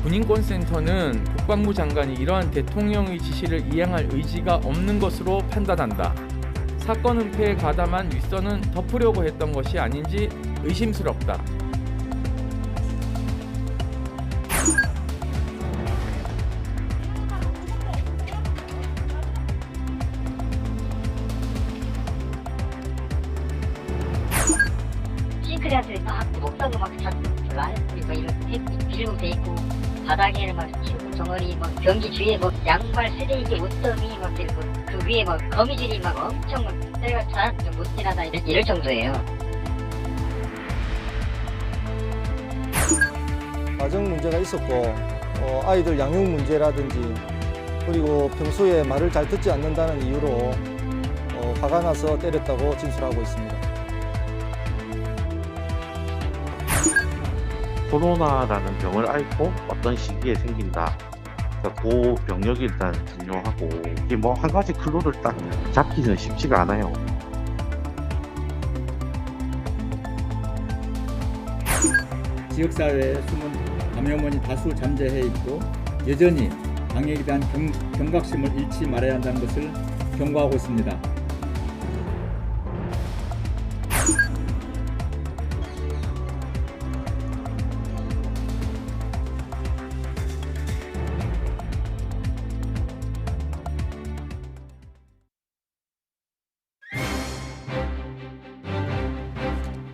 군인권센터는 국방부 장관이 이러한 대통령의 지시를 이행할 의지가 없는 것으로 판단한다. 사건 은폐에 가담한 윗선은 덮으려고 했던 것이 아닌지 의심스럽다. 싱크대한테 막 목사도 막 그러니까 이런 비료도 돼 있고 바닥에는 막 친구 덩어리 막 변기 주위에 뭐 양말 쓰레기 옷더미 막 이러고 그 위에 막 거미줄이 막 엄청 막 내가 잘 못 지나다 이럴 정도예요. 가정 문제가 있었고 아이들 양육 문제라든지 그리고 평소에 말을 잘 듣지 않는다는 이유로 화가 나서 때렸다고 진술하고 있습니다. 코로나라는 병을 앓고 어떤 시기에 생긴다. 그러니까 그 병력을 일단 진료하고 이게 뭐 한 가지 클로를 딱 잡기는 쉽지가 않아요. 지역사회에 숨은 감염원이 다수 잠재해 있고 여전히 방역에 대한 경각심을 잃지 말아야 한다는 것을 경고하고 있습니다.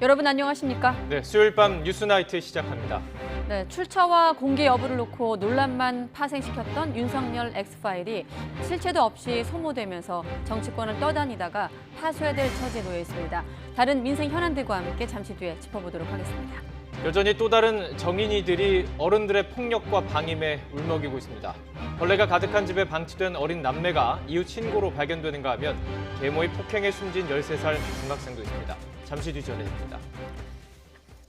여러분 안녕하십니까? 네, 수요일 밤 뉴스나이트 시작합니다. 네, 출처와 공개 여부를 놓고 논란만 파생시켰던 윤석열 X파일이 실체도 없이 소모되면서 정치권을 떠다니다가 파쇄될 처지에 놓여 있습니다. 다른 민생 현안들과 함께 잠시 뒤에 짚어보도록 하겠습니다. 여전히 또 다른 정인이들이 어른들의 폭력과 방임에 울먹이고 있습니다. 벌레가 가득한 집에 방치된 어린 남매가 이후 친고로 발견되는가 하면 계모의 폭행에 숨진 13살 중학생도 있습니다. 잠시 뒤 전해드립니다.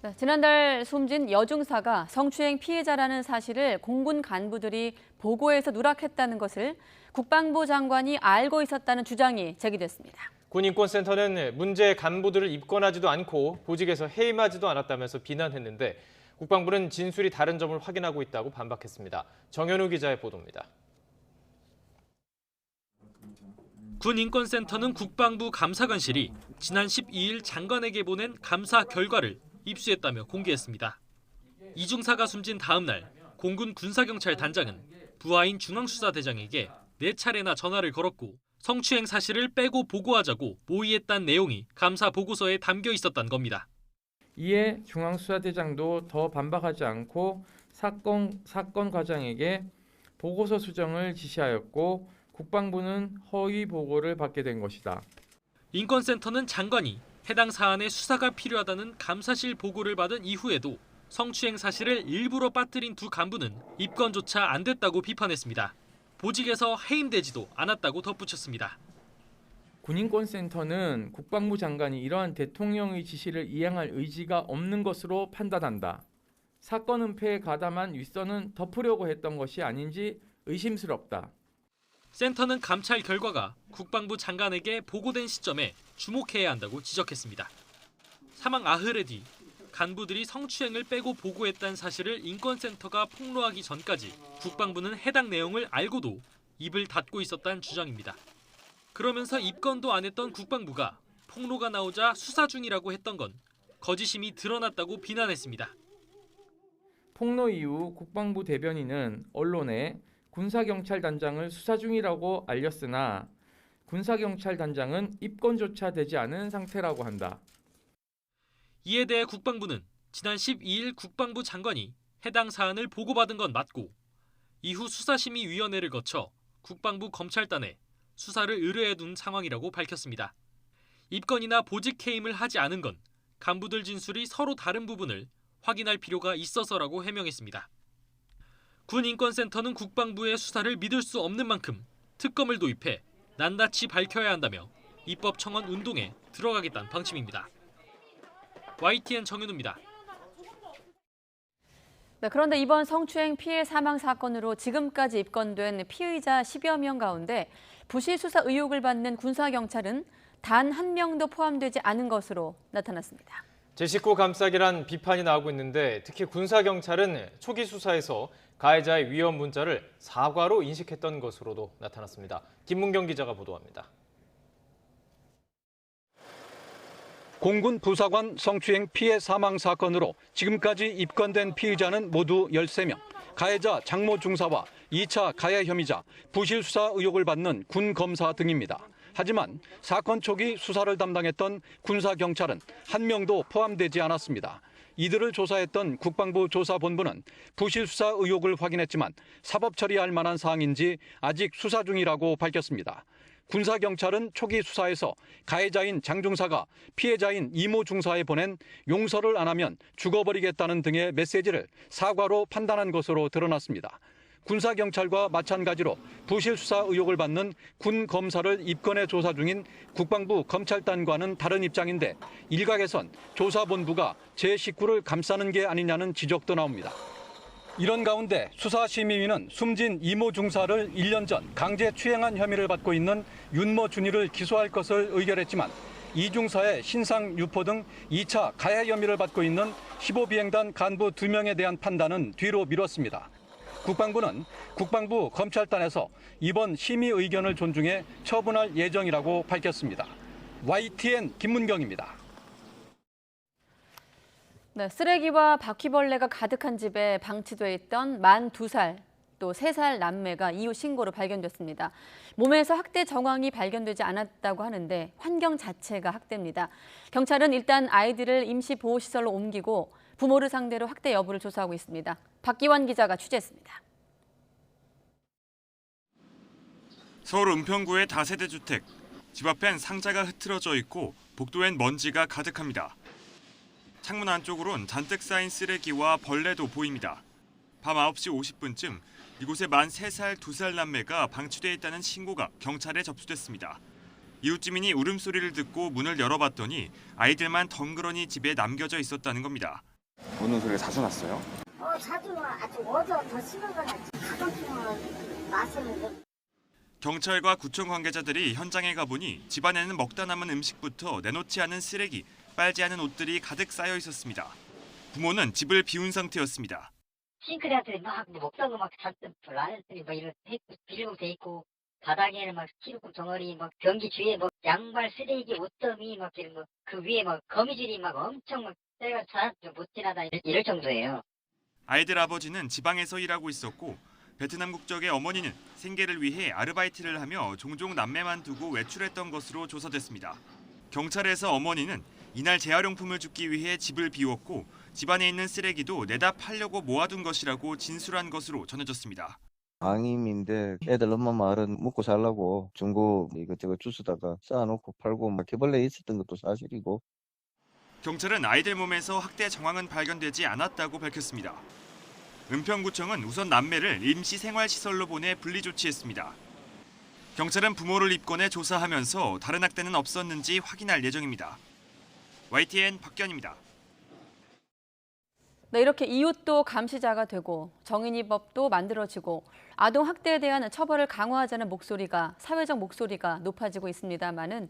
네, 지난달 숨진 여중사가 성추행 피해자라는 사실을 공군 간부들이 보고해서 누락했다는 것을 국방부 장관이 알고 있었다는 주장이 제기됐습니다. 군인권센터는 문제 간부들을 입건하지도 않고 보직에서 해임하지도 않았다면서 비난했는데 국방부는 진술이 다른 점을 확인하고 있다고 반박했습니다. 정현우 기자의 보도입니다. 군인권센터는 국방부 감사관실이 지난 12일 장관에게 보낸 감사 결과를 입수했다며 공개했습니다. 이중사가 숨진 다음 날 공군 군사경찰단장은 부하인 중앙수사대장에게 4차례나 전화를 걸었고 성추행 사실을 빼고 보고하자고 모의했다는 내용이 감사 보고서에 담겨 있었다는 겁니다. 이에 중앙수사대장도 더 반박하지 않고 사건 과장에게 보고서 수정을 지시하였고 국방부는 허위 보고를 받게 된 것이다. 인권센터는 장관이 해당 사안에 수사가 필요하다는 감사실 보고를 받은 이후에도 성추행 사실을 일부러 빠뜨린 두 간부는 입건조차 안 됐다고 비판했습니다. 보직에서 해임되지도 않았다고 덧붙였습니다. 군인권센터는 국방부 장관이 이러한 대통령의 지시를 이행할 의지가 없는 것으로 판단한다. 사건 은폐에 가담한 윗선은 덮으려고 했던 것이 아닌지 의심스럽다. 센터는 감찰 결과가 국방부 장관에게 보고된 시점에 주목해야 한다고 지적했습니다. 사망 아흐레 뒤 간부들이 성추행을 빼고 보고했다는 사실을 인권센터가 폭로하기 전까지 국방부는 해당 내용을 알고도 입을 닫고 있었다는 주장입니다. 그러면서 입건도 안 했던 국방부가 폭로가 나오자 수사 중이라고 했던 건 거짓임이 드러났다고 비난했습니다. 폭로 이후 국방부 대변인은 언론에 군사경찰단장을 수사 중이라고 알렸으나 군사경찰단장은 입건조차 되지 않은 상태라고 한다. 이에 대해 국방부는 지난 12일 국방부 장관이 해당 사안을 보고받은 건 맞고 이후 수사심의위원회를 거쳐 국방부 검찰단에 수사를 의뢰해둔 상황이라고 밝혔습니다. 입건이나 보직 해임을 하지 않은 건 간부들 진술이 서로 다른 부분을 확인할 필요가 있어서라고 해명했습니다. 군인권센터는 국방부의 수사를 믿을 수 없는 만큼 특검을 도입해 낱낱이 밝혀야 한다며 입법 청원 운동에 들어가겠다는 방침입니다. YTN 정현우입니다. 네, 그런데 이번 성추행 피해 사망 사건으로 지금까지 입건된 피의자 10여 명 가운데 부실 수사 의혹을 받는 군사경찰은 단 한 명도 포함되지 않은 것으로 나타났습니다. 제 식구 감싸기란 비판이 나오고 있는데 특히 군사경찰은 초기 수사에서 가해자의 위험 문자를 사과로 인식했던 것으로도 나타났습니다. 김문경 기자가 보도합니다. 공군 부사관 성추행 피해 사망 사건으로 지금까지 입건된 피의자는 모두 13명. 가해자 장모 중사와 2차 가해 혐의자, 부실 수사 의혹을 받는 군 검사 등입니다. 하지만 사건 초기 수사를 담당했던 군사경찰은 한 명도 포함되지 않았습니다. 이들을 조사했던 국방부 조사본부는 부실 수사 의혹을 확인했지만 사법 처리할 만한 사항인지 아직 수사 중이라고 밝혔습니다. 군사경찰은 초기 수사에서 가해자인 장 중사가 피해자인 이모 중사에 보낸 용서를 안 하면 죽어버리겠다는 등의 메시지를 사과로 판단한 것으로 드러났습니다. 군사경찰과 마찬가지로 부실 수사 의혹을 받는 군 검사를 입건해 조사 중인 국방부 검찰단과는 다른 입장인데 일각에선 조사본부가 제 식구를 감싸는 게 아니냐는 지적도 나옵니다. 이런 가운데 수사심의위는 숨진 이모 중사를 1년 전 강제 추행한 혐의를 받고 있는 윤모 준이를 기소할 것을 의결했지만 이 중사의 신상 유포 등 2차 가해 혐의를 받고 있는 15비행단 간부 2명에 대한 판단은 뒤로 미뤘습니다. 국방부는 국방부 검찰단에서 이번 심의 의견을 존중해 처분할 예정이라고 밝혔습니다. YTN 김문경입니다. 네, 쓰레기와 바퀴벌레가 가득한 집에 방치돼 있던 만 2살, 또 3살 남매가 이후 신고로 발견됐습니다. 몸에서 학대 정황이 발견되지 않았다고 하는데 환경 자체가 학대입니다. 경찰은 일단 아이들을 임시보호시설로 옮기고 부모를 상대로 학대 여부를 조사하고 있습니다. 박기환 기자가 취재했습니다. 서울 은평구의 다세대 주택. 집 앞엔 상자가 흐트러져 있고 복도엔 먼지가 가득합니다. 창문 안쪽으론 잔뜩 쌓인 쓰레기와 벌레도 보입니다. 밤 9시 50분쯤 이곳에 만 3살, 2살 남매가 방치돼 있다는 신고가 경찰에 접수됐습니다. 이웃 주민이 울음소리를 듣고 문을 열어봤더니 아이들만 덩그러니 집에 남겨져 있었다는 겁니다. 우는 소리가 자주 났어요? 자주 아주 어제 더 심한 건 가끔씩은 났었는데. 경찰과 구청 관계자들이 현장에 가보니 집안에는 먹다 남은 음식부터 내놓지 않은 쓰레기, 빨지 않은 옷들이 가득 쌓여 있었습니다. 부모는 집을 비운 상태였습니다. 싱크대한테 막 먹던 거 막 잔뜩 라면들이 막 이런 비닐로 돼 있고 바닥에는 막 스티로폼 덩어리, 막 변기 주위에 뭐 양말 쓰레기 옷더미 막 이런 거 그 위에 막 거미줄이 막 엄청 막 때가 잘 못 지나다 이럴 정도예요. 아이들 아버지는 지방에서 일하고 있었고 베트남 국적의 어머니는 생계를 위해 아르바이트를 하며 종종 남매만 두고 외출했던 것으로 조사됐습니다. 경찰에서 어머니는 이날 재활용품을 줍기 위해 집을 비웠고 집안에 있는 쓰레기도 내다 팔려고 모아둔 것이라고 진술한 것으로 전해졌습니다. 방임인데 애들 엄마 말은 먹고 살라고 중고 이것저것 주스다가 쌓아놓고 팔고 바퀴벌레 있었던 것도 사실이고. 경찰은 아이들 몸에서 학대 정황은 발견되지 않았다고 밝혔습니다. 은평구청은 우선 남매를 임시생활시설로 보내 분리조치했습니다. 경찰은 부모를 입건해 조사하면서 다른 학대는 없었는지 확인할 예정입니다. YTN 박기환입니다. 네, 이렇게 이웃도 감시자가 되고 정인이법도 만들어지고 아동 학대에 대한 처벌을 강화하자는 목소리가 사회적 목소리가 높아지고 있습니다만은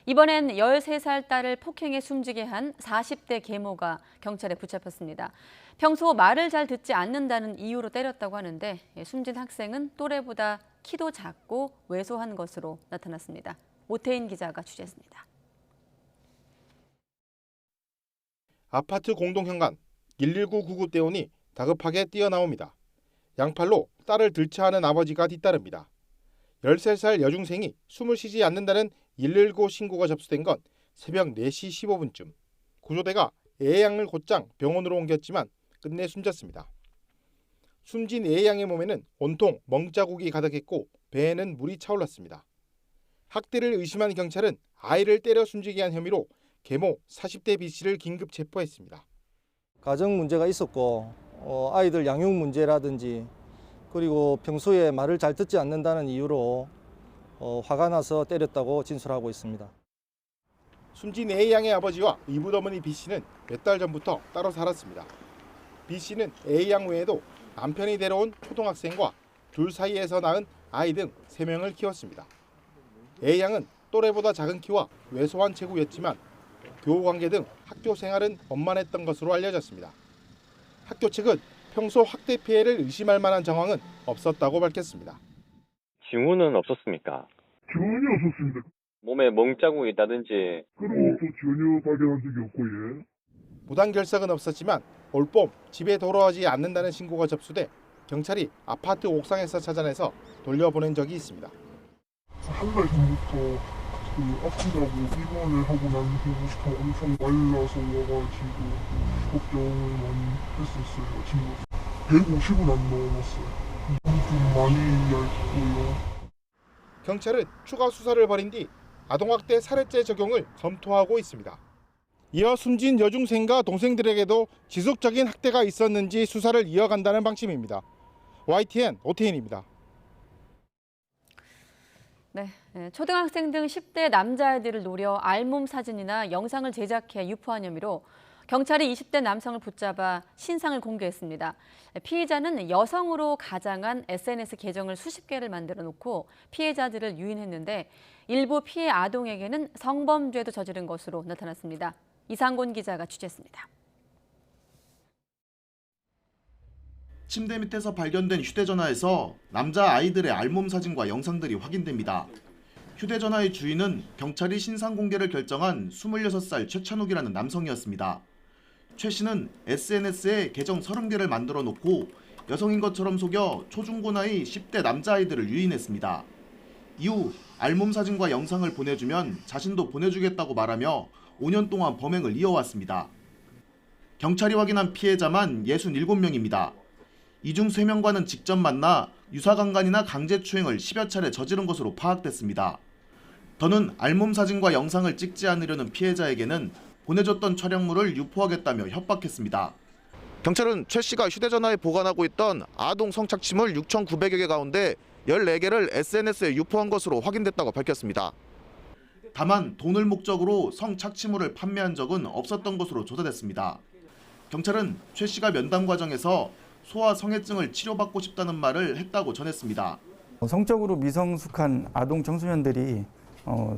이번엔 13살 딸을 폭행해 숨지게 한 40대 계모가 경찰에 붙잡혔습니다. 평소 말을 잘 듣지 않는다는 이유로 때렸다고 하는데 숨진 학생은 또래보다 키도 작고 왜소한 것으로 나타났습니다. 오태인 기자가 취재했습니다. 아파트 공동현관 119 구급대원이 다급하게 뛰어나옵니다. 양팔로 딸을 들쳐하는 아버지가 뒤따릅니다. 13살 여중생이 숨을 쉬지 않는다는 119 신고가 접수된 건 새벽 4시 15분쯤. 구조대가 애양을 곧장 병원으로 옮겼지만 끝내 숨졌습니다. 숨진 애양의 몸에는 온통 멍자국이 가득했고 배에는 물이 차올랐습니다. 학대를 의심한 경찰은 아이를 때려 숨지게 한 혐의로 계모 40대 B씨를 긴급 체포했습니다. 가정 문제가 있었고 아이들 양육 문제라든지 그리고 평소에 말을 잘 듣지 않는다는 이유로 화가 나서 때렸다고 진술하고 있습니다. 숨진 A양의 아버지와 이붓어머니 B씨는 몇 달 전부터 따로 살았습니다. B씨는 A양 외에도 남편이 데려온 초등학생과 둘 사이에서 낳은 아이 등 3명을 키웠습니다. A양은 또래보다 작은 키와 왜소한 체구였지만 교우 관계 등 학교 생활은 원만했던 것으로 알려졌습니다. 학교 측은 평소 학대 피해를 의심할 만한 정황은 없었다고 밝혔습니다. 징후는 없었습니까? 전혀 없었습니다. 몸에 멍자국이 있다든지. 그런 것도 전혀 발견한 적이 없고, 예. 무단 결석은 없었지만 올봄 집에 돌아오지 않는다는 신고가 접수돼 경찰이 아파트 옥상에서 찾아내서 돌려보낸 적이 있습니다. 한 달 전부터 아프다고 입원을 하고 난 후부터 엄청 말라서 와가지고 걱정을 많이 했었어요. 지금 150은 안 넘었어요. 좀 많이 얇고요. 경찰은 추가 수사를 벌인 뒤 아동학대 살해죄 적용을 검토하고 있습니다. 이어 숨진 여중생과 동생들에게도 지속적인 학대가 있었는지 수사를 이어간다는 방침입니다. YTN 오태인입니다. 네, 초등학생 등 10대 남자아이들을 노려 알몸 사진이나 영상을 제작해 유포한 혐의로 경찰이 20대 남성을 붙잡아 신상을 공개했습니다. 피의자는 여성으로 가장한 SNS 계정을 수십 개를 만들어 놓고 피해자들을 유인했는데 일부 피해 아동에게는 성범죄도 저지른 것으로 나타났습니다. 이상곤 기자가 취재했습니다. 침대 밑에서 발견된 휴대전화에서 남자 아이들의 알몸 사진과 영상들이 확인됩니다. 휴대전화의 주인은 경찰이 신상 공개를 결정한 26살 최찬욱이라는 남성이었습니다. 최 씨는 SNS에 계정 30개를 만들어 놓고 여성인 것처럼 속여 초중고 나이 10대 남자아이들을 유인했습니다. 이후 알몸 사진과 영상을 보내주면 자신도 보내주겠다고 말하며 5년 동안 범행을 이어왔습니다. 경찰이 확인한 피해자만 67명입니다. 이 중 3명과는 직접 만나 유사강간이나 강제추행을 10여 차례 저지른 것으로 파악됐습니다. 더는 알몸 사진과 영상을 찍지 않으려는 피해자에게는 보내줬던 촬영물을 유포하겠다며 협박했습니다. 경찰은 최 씨가 휴대전화에 보관하고 있던 아동 성착취물 6,900여 개 가운데 14개를 SNS에 유포한 것으로 확인됐다고 밝혔습니다. 다만 돈을 목적으로 성착취물을 판매한 적은 없었던 것으로 조사됐습니다. 경찰은 최 씨가 면담 과정에서 소아 성애증을 치료받고 싶다는 말을 했다고 전했습니다. 성적으로 미성숙한 아동 청소년들이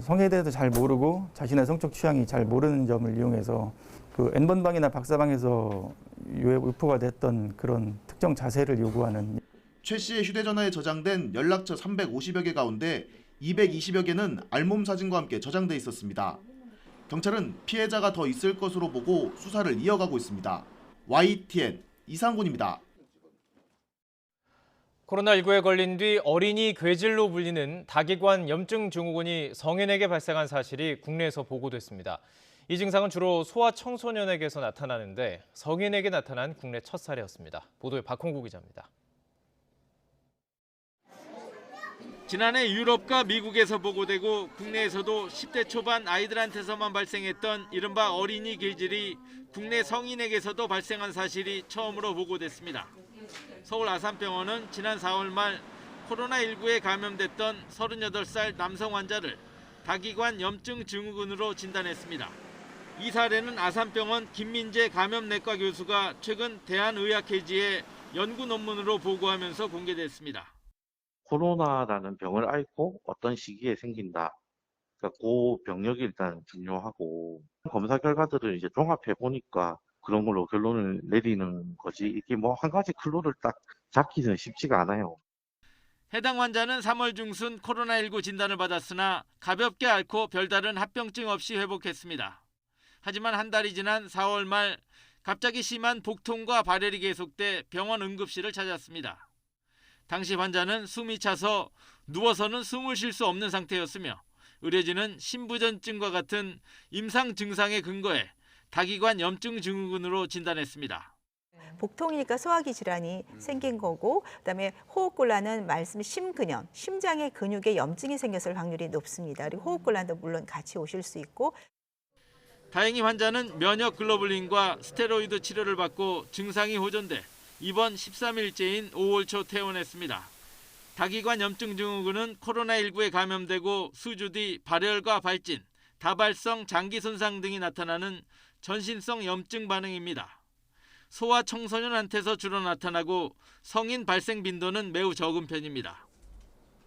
성에 대해서 잘 모르고 자신의 성적 취향이 잘 모르는 점을 이용해서 그 N번방이나 박사방에서 유포가 됐던 그런 특정 자세를 요구하는. 최 씨의 휴대전화에 저장된 연락처 350여 개 가운데 220여 개는 알몸 사진과 함께 저장돼 있었습니다. 경찰은 피해자가 더 있을 것으로 보고 수사를 이어가고 있습니다. YTN 이상곤입니다. 코로나19에 걸린 뒤 어린이 괴질로 불리는 다기관 염증 증후군이 성인에게 발생한 사실이 국내에서 보고됐습니다. 이 증상은 주로 소아 청소년에게서 나타나는데 성인에게 나타난 국내 첫 사례였습니다. 보도에 박홍구 기자입니다. 지난해 유럽과 미국에서 보고되고 국내에서도 10대 초반 아이들한테서만 발생했던 이른바 어린이 괴질이 국내 성인에게서도 발생한 사실이 처음으로 보고됐습니다. 서울 아산병원은 지난 4월 말 코로나19에 감염됐던 38살 남성 환자를 다기관 염증 증후군으로 진단했습니다. 이 사례는 아산병원 김민재 감염내과 교수가 최근 대한의학회지에 연구 논문으로 보고하면서 공개됐습니다. 코로나라는 병을 앓고 어떤 시기에 생긴다. 그러니까 그 병력이 일단 중요하고 검사 결과들을 이제 종합해 보니까 그런 걸로 결론을 내리는 거지 이게 뭐 한 가지 클로를 딱 잡기는 쉽지가 않아요. 해당 환자는 3월 중순 코로나19 진단을 받았으나 가볍게 앓고 별다른 합병증 없이 회복했습니다. 하지만 한 달이 지난 4월 말 갑자기 심한 복통과 발열이 계속돼 병원 응급실을 찾았습니다. 당시 환자는 숨이 차서 누워서는 숨을 쉴 수 없는 상태였으며 의료진은 심부전증과 같은 임상 증상에 근거해 다기관 염증 증후군으로 진단했습니다. 복통이니까 소화기 질환이 생긴 거고 그다음에 호흡곤란은 말씀 심근염, 심장의 근육에 염증이 생겼을 확률이 높습니다. 그리고 호흡곤란도 물론 같이 오실 수 있고. 다행히 환자는 면역 글로불린과 스테로이드 치료를 받고 증상이 호전돼 이번 13일째인 5월 초 퇴원했습니다. 다기관 염증 증후군은 코로나19에 감염되고 수주 뒤 발열과 발진, 다발성 장기 손상 등이 나타나는 전신성 염증 반응입니다. 소아 청소년한테서 주로 나타나고 성인 발생 빈도는 매우 적은 편입니다.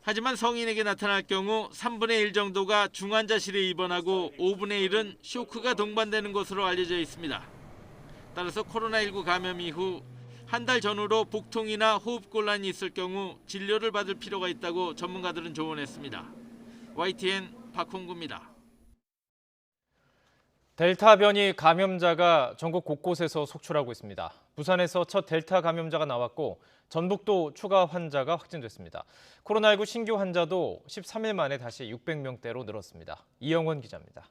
하지만 성인에게 나타날 경우 3분의 1 정도가 중환자실에 입원하고 5분의 1은 쇼크가 동반되는 것으로 알려져 있습니다. 따라서 코로나19 감염 이후 한 달 전후로 복통이나 호흡곤란이 있을 경우 진료를 받을 필요가 있다고 전문가들은 조언했습니다. YTN 박홍구입니다. 델타 변이 감염자가 전국 곳곳에서 속출하고 있습니다. 부산에서 첫 델타 감염자가 나왔고 전북도 추가 환자가 확진됐습니다. 코로나19 신규 환자도 13일 만에 다시 600명대로 늘었습니다. 이영원 기자입니다.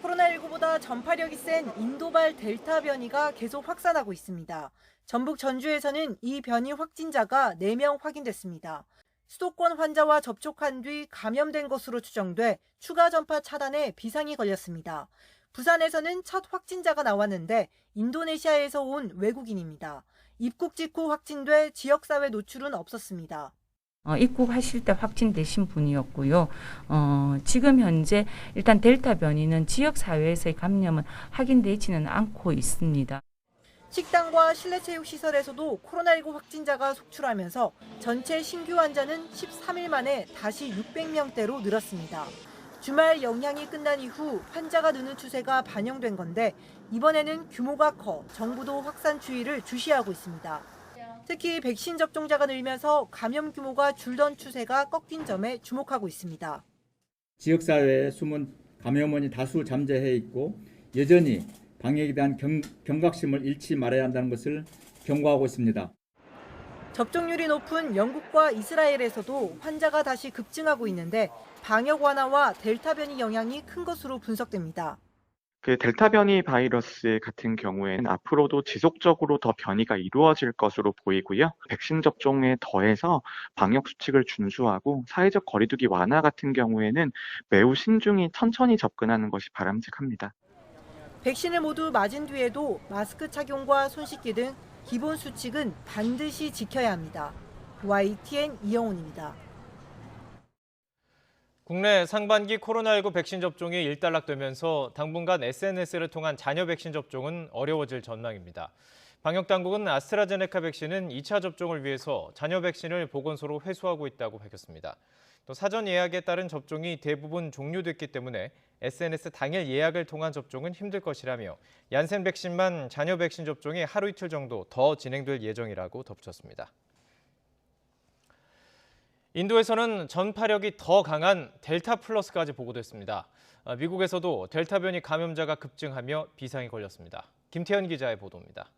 코로나19보다 전파력이 센 인도발 델타 변이가 계속 확산하고 있습니다. 전북 전주에서는 이 변이 확진자가 4명 확인됐습니다. 수도권 환자와 접촉한 뒤 감염된 것으로 추정돼 추가 전파 차단에 비상이 걸렸습니다. 부산에서는 첫 확진자가 나왔는데 인도네시아에서 온 외국인입니다. 입국 직후 확진돼 지역사회 노출은 없었습니다. 입국하실 때 확진되신 분이었고요. 지금 현재 일단 델타 변이는 지역사회에서의 감염은 확인되지는 않고 있습니다. 식당과 실내체육시설에서도 코로나19 확진자가 속출하면서 전체 신규 환자는 13일 만에 다시 600명대로 늘었습니다. 주말 영향이 끝난 이후 환자가 느는 추세가 반영된 건데 이번에는 규모가 커 정부도 확산 추이를 주시하고 있습니다. 특히 백신 접종자가 늘면서 감염 규모가 줄던 추세가 꺾인 점에 주목하고 있습니다. 지역사회에 숨은 감염원이 다수 잠재해 있고 여전히 방역에 대한 경각심을 잃지 말아야 한다는 것을 경고하고 있습니다. 접종률이 높은 영국과 이스라엘에서도 환자가 다시 급증하고 있는데 방역 완화와 델타 변이 영향이 큰 것으로 분석됩니다. 그 델타 변이 바이러스 같은 경우에는 앞으로도 지속적으로 더 변이가 이루어질 것으로 보이고요. 백신 접종에 더해서 방역 수칙을 준수하고 사회적 거리두기 완화 같은 경우에는 매우 신중히 천천히 접근하는 것이 바람직합니다. 백신을 모두 맞은 뒤에도 마스크 착용과 손 씻기 등 기본 수칙은 반드시 지켜야 합니다. YTN 이영훈입니다. 국내 상반기 코로나19 백신 접종이 일단락되면서 당분간 SNS를 통한 자녀 백신 접종은 어려워질 전망입니다. 방역당국은 아스트라제네카 백신은 2차 접종을 위해서 자녀 백신을 보건소로 회수하고 있다고 밝혔습니다. 또 사전 예약에 따른 접종이 대부분 종료됐기 때문에 SNS 당일 예약을 통한 접종은 힘들 것이라며 얀센 백신만 자녀 백신 접종이 하루 이틀 정도 더 진행될 예정이라고 덧붙였습니다. 인도에서는 전파력이 더 강한 델타 플러스까지 보고됐습니다. 미국에서도 델타 변이 감염자가 급증하며 비상이 걸렸습니다. 김태현 기자의 보도입니다.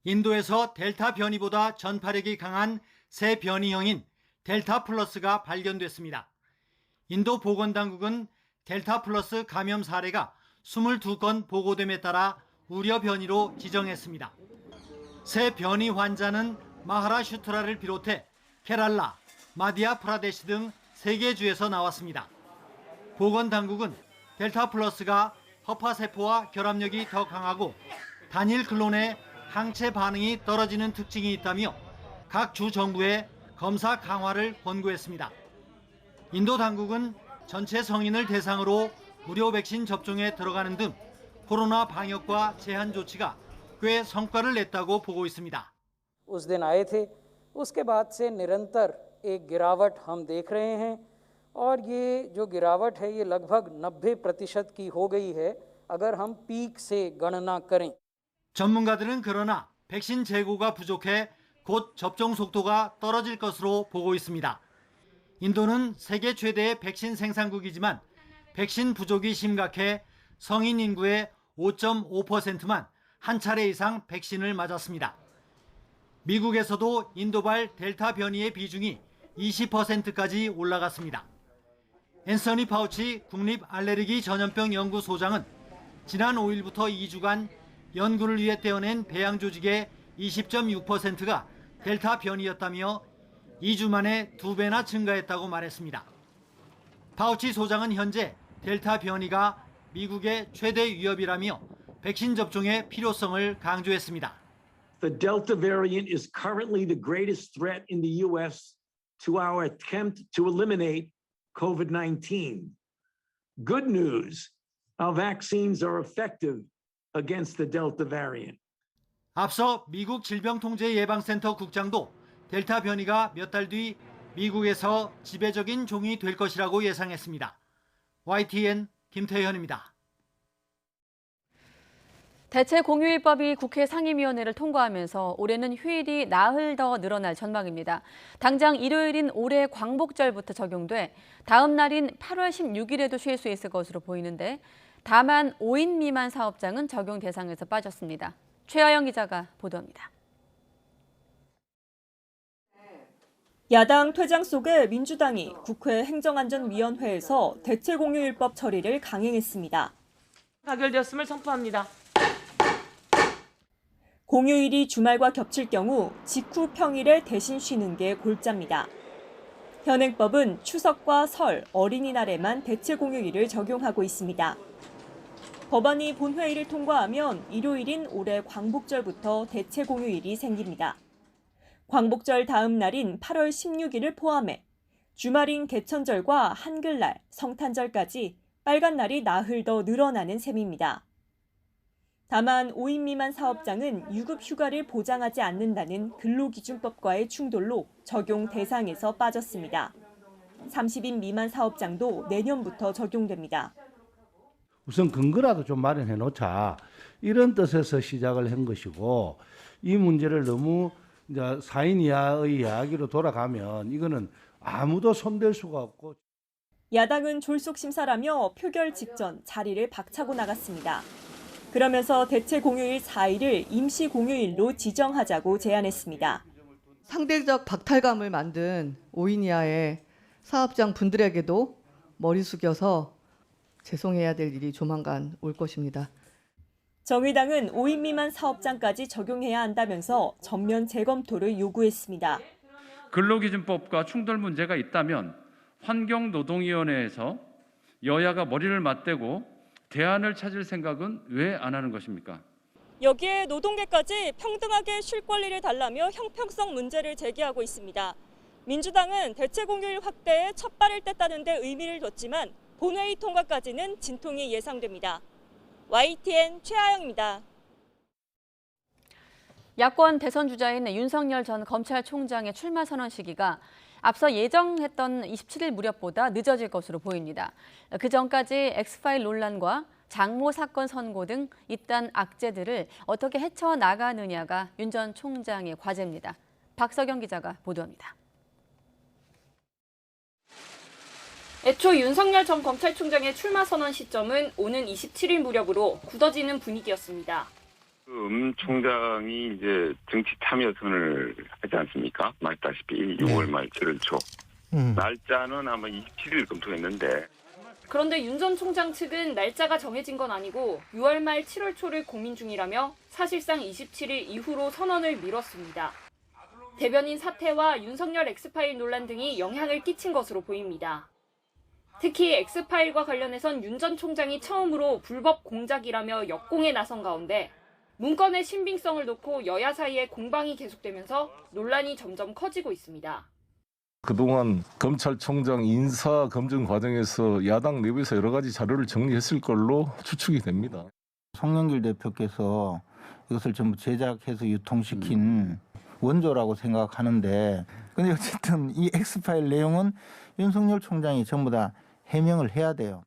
인도에서 델타 변이보다 전파력이 강한 새 변이형인 델타 플러스가 발견됐습니다. 인도 보건당국은 델타 플러스 감염 사례가 22건 보고됨에 따라 우려 변이로 지정했습니다. 새 변이 환자는 마하라슈트라를 비롯해 케랄라, 마디아프라데시 등 3개 주에서 나왔습니다. 보건당국은 델타 플러스가 허파세포와 결합력이 더 강하고 단일 클론의 항체 반응이 떨어지는 특징이 있다며 각 주 정부에 검사 강화를 권고했습니다. 인도 당국은 전체 성인을 대상으로 무료 백신 접종에 들어가는 등 코로나 방역과 제한 조치가 꽤 성과를 냈다고 보고 있습니다. उस दिन आए थे उसके बाद से निरंतर एक गिरावट हम देख रहे हैं और ये जो गिरावट है ये लगभग 90% की हो गई है अगर हम पीक से गणना करें. 전문가들은 그러나 백신 재고가 부족해 곧 접종 속도가 떨어질 것으로 보고 있습니다. 인도는 세계 최대의 백신 생산국이지만 백신 부족이 심각해 성인 인구의 5.5%만 한 차례 이상 백신을 맞았습니다. 미국에서도 인도발 델타 변이의 비중이 20%까지 올라갔습니다. 앤서니 파우치 국립 알레르기 전염병 연구소장은 지난 5일부터 2주간 연구를 위해 떼어낸 배양 조직의 20.6%가 델타 변이였다며 2주 만에 2배나 증가했다고 말했습니다. 파우치 소장은 현재 델타 변이가 미국의 최대 위협이라며 백신 접종의 필요성을 강조했습니다. The Delta variant is currently the greatest threat in the U.S. to our attempt to eliminate COVID-19. Good news, our vaccines are effective against the Delta variant. 앞서 미국 질병통제예방센터 국장도 델타 변이가 몇 달 뒤 미국에서 지배적인 종이 될 것이라고 예상했습니다. YTN 김태현입니다. 대체공휴일법이 국회 상임위원회를 통과하면서 올해는 휴일이 나흘 더 늘어날 전망입니다. 당장 일요일인 올해 광복절부터 적용돼 다음 날인 8월 16일에도 쉴 수 있을 것으로 보이는데 다만 5인 미만 사업장은 적용 대상에서 빠졌습니다. 최하영 기자가 보도합니다. 야당 퇴장 속에 민주당이 국회 행정안전위원회에서 대체공휴일법 처리를 강행했습니다. 가결되었음을 선포합니다. 공휴일이 주말과 겹칠 경우 직후 평일에 대신 쉬는 게 골자입니다. 현행법은 추석과 설, 어린이날에만 대체공휴일을 적용하고 있습니다. 법안이 본회의를 통과하면 일요일인 올해 광복절부터 대체공휴일이 생깁니다. 광복절 다음 날인 8월 16일을 포함해 주말인 개천절과 한글날, 성탄절까지 빨간 날이 나흘 더 늘어나는 셈입니다. 다만 5인 미만 사업장은 유급 휴가를 보장하지 않는다는 근로기준법과의 충돌로 적용 대상에서 빠졌습니다. 30인 미만 사업장도 내년부터 적용됩니다. 우선 근거라도 좀 마련해 놓자. 이런 뜻에서 시작을 한 것이고 이 문제를 너무 이제 4인 이하의 이야기로 돌아가면 이거는 아무도 손댈 수가 없고. 야당은 졸속 심사라며 표결 직전 자리를 박차고 나갔습니다. 그러면서 대체 공휴일 4일을 임시 공휴일로 지정하자고 제안했습니다. 상대적 박탈감을 만든 5인 이하의 사업장 분들에게도 머리 숙여서 죄송해야 될 일이 조만간 올 것입니다. 정의당은 5인 미만 사업장까지 적용해야 한다면서 전면 재검토를 요구했습니다. 근로기준법과 충돌 문제가 있다면 환경노동위원회에서 여야가 머리를 맞대고 대안을 찾을 생각은 왜 안 하는 것입니까? 여기에 노동계까지 평등하게 쉴 권리를 달라며 형평성 문제를 제기하고 있습니다. 민주당은 대체공휴일 확대에 첫 발을 뗐다는 데 의미를 뒀지만 본회의 통과까지는 진통이 예상됩니다. YTN 최하영입니다. 야권 대선 주자인 윤석열 전 검찰총장의 출마 선언 시기가 앞서 예정했던 27일 무렵보다 늦어질 것으로 보입니다. 그 전까지 엑스파일 논란과 장모 사건 선고 등 잇단 악재들을 어떻게 헤쳐나가느냐가 윤 전 총장의 과제입니다. 박석영 기자가 보도합니다. 애초 윤석열 전 검찰총장의 출마 선언 시점은 오는 27일 무렵으로 굳어지는 분위기였습니다. 총장이 이제 정치 참여선을 하지 않습니까? 말다시피 6월 말 7월 초. 날짜는 아마 27일 검토했는데. 그런데 윤 전 총장 측은 날짜가 정해진 건 아니고 6월 말 7월 초를 고민 중이라며 사실상 27일 이후로 선언을 미뤘습니다. 대변인 사태와 윤석열 엑스파일 논란 등이 영향을 끼친 것으로 보입니다. 특히 엑스파일과 관련해선 윤 전 총장이 처음으로 불법 공작이라며 역공에 나선 가운데 문건의 신빙성을 놓고 여야 사이에 공방이 계속되면서 논란이 점점 커지고 있습니다. 그동안 검찰총장 인사 검증 과정에서 야당 내부에서 여러 가지 자료를 정리했을 걸로 추측이 됩니다. 송영길 대표께서 이것을 전부 제작해서 유통시킨 원조라고 생각하는데 근데 어쨌든 이 엑스파일 내용은 윤석열 총장이 전부 다 해명을 해야 돼요.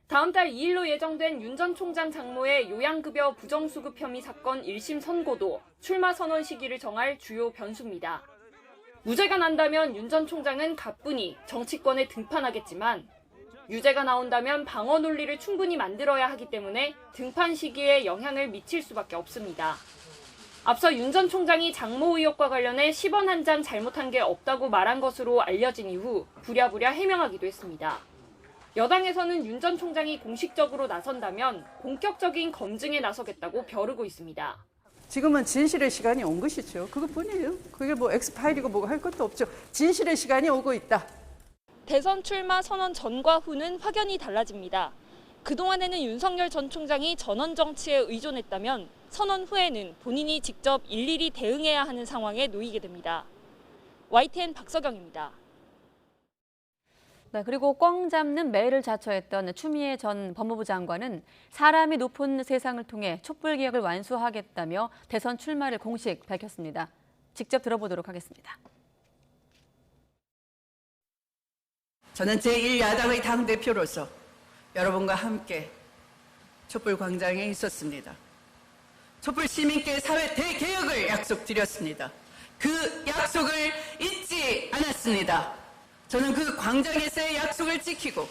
다음 달 2일로 예정된 윤 전 총장 장모의 요양급여 부정수급 혐의 사건 1심 선고도 출마 선언 시기를 정할 주요 변수입니다. 무죄가 난다면 윤 전 총장은 가뿐히 정치권에 등판하겠지만 유죄가 나온다면 방어 논리를 충분히 만들어야 하기 때문에 등판 시기에 영향을 미칠 수밖에 없습니다. 앞서 윤 전 총장이 장모 의혹과 관련해 10원 한 장 잘못한 게 없다고 말한 것으로 알려진 이후 부랴부랴 해명하기도 했습니다. 여당에서는 윤 전 총장이 공식적으로 나선다면 본격적인 검증에 나서겠다고 벼르고 있습니다. 지금은 진실의 시간이 온 것이죠. 그것뿐이에요. 그게 뭐 엑스파일이고 뭐고 할 것도 없죠. 진실의 시간이 오고 있다. 대선 출마 선언 전과 후는 확연히 달라집니다. 그동안에는 윤석열 전 총장이 전원 정치에 의존했다면 선언 후에는 본인이 직접 일일이 대응해야 하는 상황에 놓이게 됩니다. YTN 박석영입니다. 네, 그리고 꽝 잡는 매를 자처했던 추미애 전 법무부 장관은 사람이 높은 세상을 통해 촛불개혁을 완수하겠다며 대선 출마를 공식 밝혔습니다. 직접 들어보도록 하겠습니다. 저는 제1야당의 당대표로서 여러분과 함께 촛불광장에 있었습니다. 촛불 시민께 사회 대개혁을 약속드렸습니다. 그 약속을 잊지 않았습니다. 저는 그 광장에서의 약속을 지키고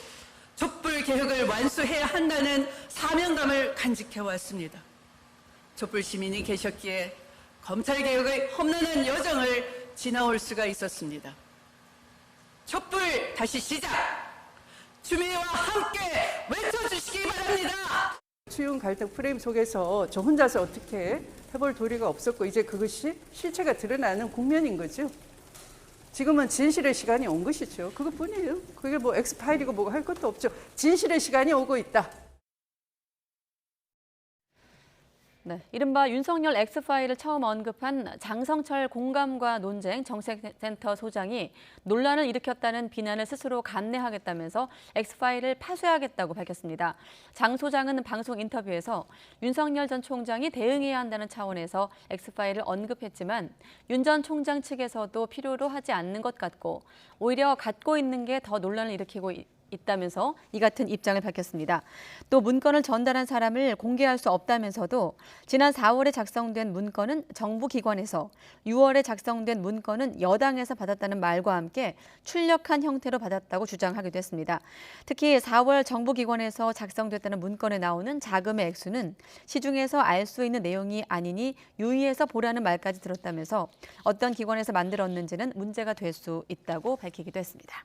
촛불 개혁을 완수해야 한다는 사명감을 간직해왔습니다. 촛불 시민이 계셨기에 검찰 개혁의 험난한 여정을 지나올 수가 있었습니다. 촛불 다시 시작! 추미애와 함께 외쳐주시기 바랍니다. 추윤 갈등 프레임 속에서 저 혼자서 어떻게 해볼 도리가 없었고 이제 그것이 실체가 드러나는 국면인 거죠. 지금은 진실의 시간이 온 것이죠. 그것뿐이에요. 그게 뭐 엑스파일이고 뭐고 할 것도 없죠. 진실의 시간이 오고 있다. 네, 이른바 윤석열 X파일을 처음 언급한 장성철 공감과 논쟁 정책센터 소장이 논란을 일으켰다는 비난을 스스로 감내하겠다면서 X파일을 파쇄하겠다고 밝혔습니다. 장 소장은 방송 인터뷰에서 윤석열 전 총장이 대응해야 한다는 차원에서 X파일을 언급했지만 윤 전 총장 측에서도 필요로 하지 않는 것 같고 오히려 갖고 있는 게 더 논란을 일으키고 있다면서 이 같은 입장을 밝혔습니다. 또 문건을 전달한 사람을 공개할 수 없다면서도 지난 4월에 작성된 문건은 정부 기관에서 6월에 작성된 문건은 여당에서 받았다는 말과 함께 출력한 형태로 받았다고 주장하기도 했습니다. 특히 4월 정부 기관에서 작성됐다는 문건에 나오는 자금의 액수는 시중에서 알 수 있는 내용이 아니니 유의해서 보라는 말까지 들었다면서 어떤 기관에서 만들었는지는 문제가 될 수 있다고 밝히기도 했습니다.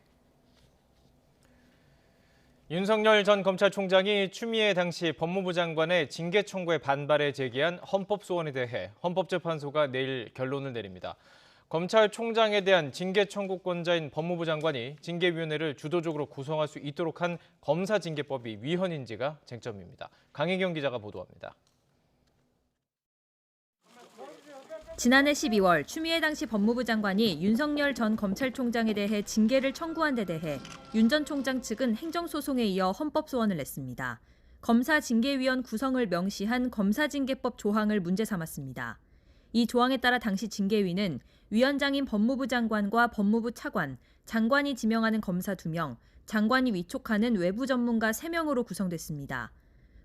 윤석열 전 검찰총장이 추미애 당시 법무부 장관의 징계 청구에 반발해 제기한 헌법소원에 대해 헌법재판소가 내일 결론을 내립니다. 검찰총장에 대한 징계 청구권자인 법무부 장관이 징계위원회를 주도적으로 구성할 수 있도록 한 검사징계법이 위헌인지가 쟁점입니다. 강혜경 기자가 보도합니다. 지난해 12월 추미애 당시 법무부 장관이 윤석열 전 검찰총장에 대해 징계를 청구한 데 대해 윤 전 총장 측은 행정소송에 이어 헌법소원을 냈습니다. 검사징계위원 구성을 명시한 검사징계법 조항을 문제 삼았습니다. 이 조항에 따라 당시 징계위는 위원장인 법무부 장관과 법무부 차관, 장관이 지명하는 검사 2명, 장관이 위촉하는 외부 전문가 3명으로 구성됐습니다.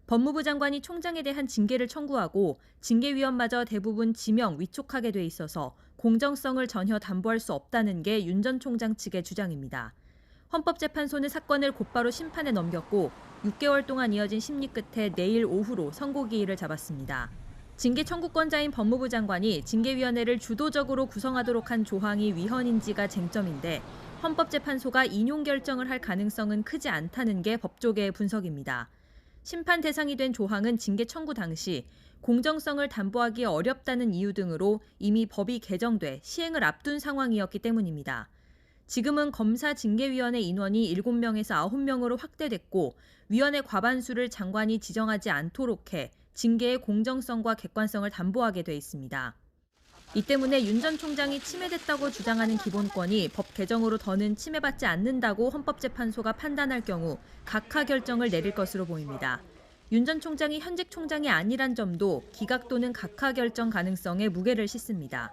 법무부 장관이 총장에 대한 징계를 청구하고 징계위원마저 대부분 지명, 위촉하게 돼 있어서 공정성을 전혀 담보할 수 없다는 게 윤 전 총장 측의 주장입니다. 헌법재판소는 사건을 곧바로 심판에 넘겼고 6개월 동안 이어진 심리 끝에 내일 오후로 선고기일을 잡았습니다. 징계 청구권자인 법무부 장관이 징계위원회를 주도적으로 구성하도록 한 조항이 위헌인지가 쟁점인데 헌법재판소가 인용 결정을 할 가능성은 크지 않다는 게 법조계의 분석입니다. 심판 대상이 된 조항은 징계 청구 당시 공정성을 담보하기 어렵다는 이유 등으로 이미 법이 개정돼 시행을 앞둔 상황이었기 때문입니다. 지금은 검사징계위원회 인원이 7명에서 9명으로 확대됐고 위원회 과반수를 장관이 지정하지 않도록 해 징계의 공정성과 객관성을 담보하게 돼 있습니다. 이 때문에 윤 전 총장이 침해됐다고 주장하는 기본권이 법 개정으로 더는 침해받지 않는다고 헌법재판소가 판단할 경우 각하 결정을 내릴 것으로 보입니다. 윤 전 총장이 현직 총장이 아니란 점도 기각 또는 각하 결정 가능성에 무게를 싣습니다.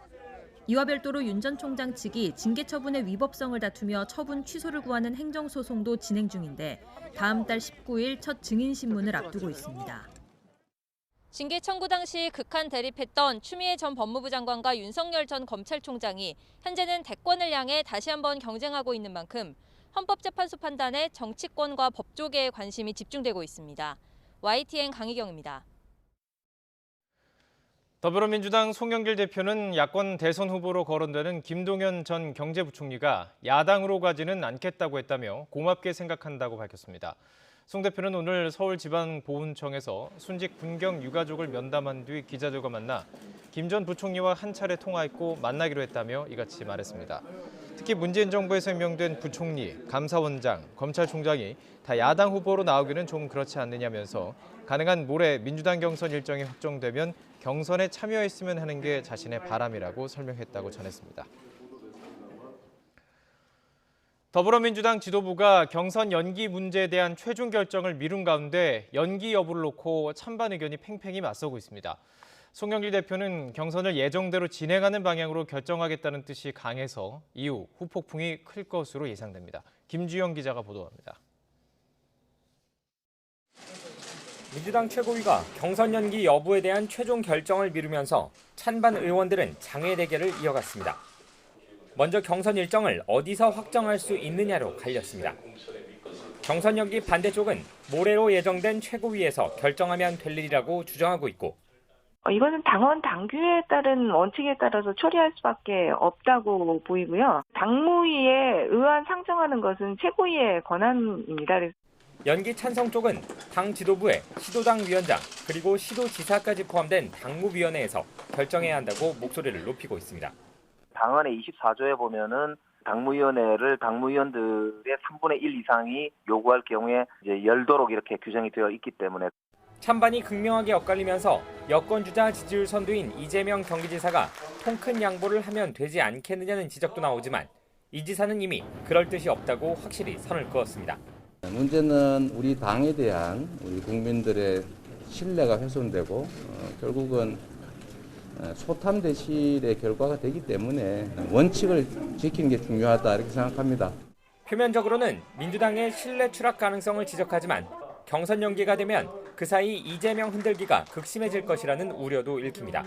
이와 별도로 윤 전 총장 측이 징계 처분의 위법성을 다투며 처분 취소를 구하는 행정소송도 진행 중인데 다음 달 19일 첫 증인신문을 앞두고 있습니다. 징계 청구 당시 극한 대립했던 추미애 전 법무부 장관과 윤석열 전 검찰총장이 현재는 대권을 향해 다시 한번 경쟁하고 있는 만큼 헌법재판소 판단에 정치권과 법조계의 관심이 집중되고 있습니다. YTN 강희경입니다. 더불어민주당 송영길 대표는 야권 대선 후보로 거론되는 김동연 전 경제부총리가 야당으로 가지는 않겠다고 했다며 고맙게 생각한다고 밝혔습니다. 송 대표는 오늘 서울지방보훈청에서 순직 군경 유가족을 면담한 뒤 기자들과 만나 김 전 부총리와 한 차례 통화했고 만나기로 했다며 이같이 말했습니다. 특히 문재인 정부에서 임명된 부총리, 감사원장, 검찰총장이 다 야당 후보로 나오기는 좀 그렇지 않느냐면서 가능한 모레 민주당 경선 일정이 확정되면 경선에 참여했으면 하는 게 자신의 바람이라고 설명했다고 전했습니다. 더불어민주당 지도부가 경선 연기 문제에 대한 최종 결정을 미룬 가운데 연기 여부를 놓고 찬반 의견이 팽팽히 맞서고 있습니다. 송영길 대표는 경선을 예정대로 진행하는 방향으로 결정하겠다는 뜻이 강해서 이후 후폭풍이 클 것으로 예상됩니다. 김주영 기자가 보도합니다. 민주당 최고위가 경선 연기 여부에 대한 최종 결정을 미루면서 찬반 의원들은 장외 대결을 이어갔습니다. 먼저 경선 일정을 어디서 확정할 수 있느냐로 갈렸습니다. 경선 연기 반대쪽은 모레로 예정된 최고위에서 결정하면 될 일이라고 주장하고 있고, 이거는 당원 당규에 따른 원칙에 따라서 처리할 수밖에 없다고 보이고요. 당무위에 의안 상정하는 것은 최고위의 권한입니다. 연기 찬성 쪽은 당 지도부에 시도당 위원장 그리고 시도지사까지 포함된 당무위원회에서 결정해야 한다고 목소리를 높이고 있습니다. 당헌의 24조에 보면은 당무위원회를 당무위원들의 3분의 1 이상이 요구할 경우에 이제 열도록 이렇게 규정이 되어 있기 때문에 찬반이 극명하게 엇갈리면서 여권 주자 지지율 선두인 이재명 경기지사가 통 큰 양보를 하면 되지 않겠느냐는 지적도 나오지만 이 지사는 이미 그럴 뜻이 없다고 확실히 선을 그었습니다. 문제는 우리 당에 대한 우리 국민들의 신뢰가 훼손되고 결국은 소탐대실의 결과가 되기 때문에 원칙을 지키는 게 중요하다 이렇게 생각합니다. 표면적으로는 민주당의 신뢰 추락 가능성을 지적하지만 경선 연기가 되면 그 사이 이재명 흔들기가 극심해질 것이라는 우려도 읽힙니다.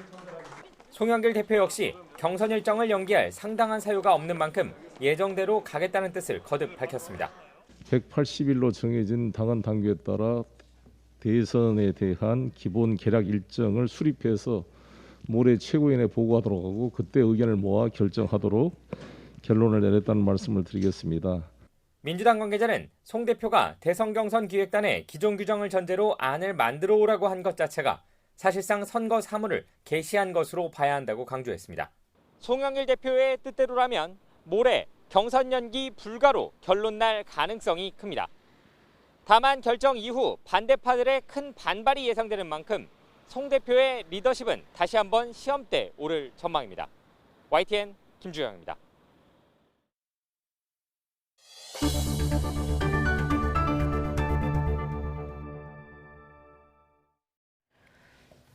송영길 대표 역시 경선 일정을 연기할 상당한 사유가 없는 만큼 예정대로 가겠다는 뜻을 거듭 밝혔습니다. 180일로 정해진 당헌 당규에 따라 대선에 대한 기본 계략 일정을 수립해서 모레 최고위원회에 보고하도록 하고 그때 의견을 모아 결정하도록 결론을 내렸다는 말씀을 드리겠습니다. 민주당 관계자는 송 대표가 대선 경선 기획단에 기존 규정을 전제로 안을 만들어 오라고 한 것 자체가 사실상 선거 사무를 개시한 것으로 봐야 한다고 강조했습니다. 송영길 대표의 뜻대로라면 모레 경선 연기 불가로 결론 날 가능성이 큽니다. 다만 결정 이후 반대파들의 큰 반발이 예상되는 만큼 송 대표의 리더십은 다시 한번 시험대에 오를 전망입니다. YTN 김주영입니다.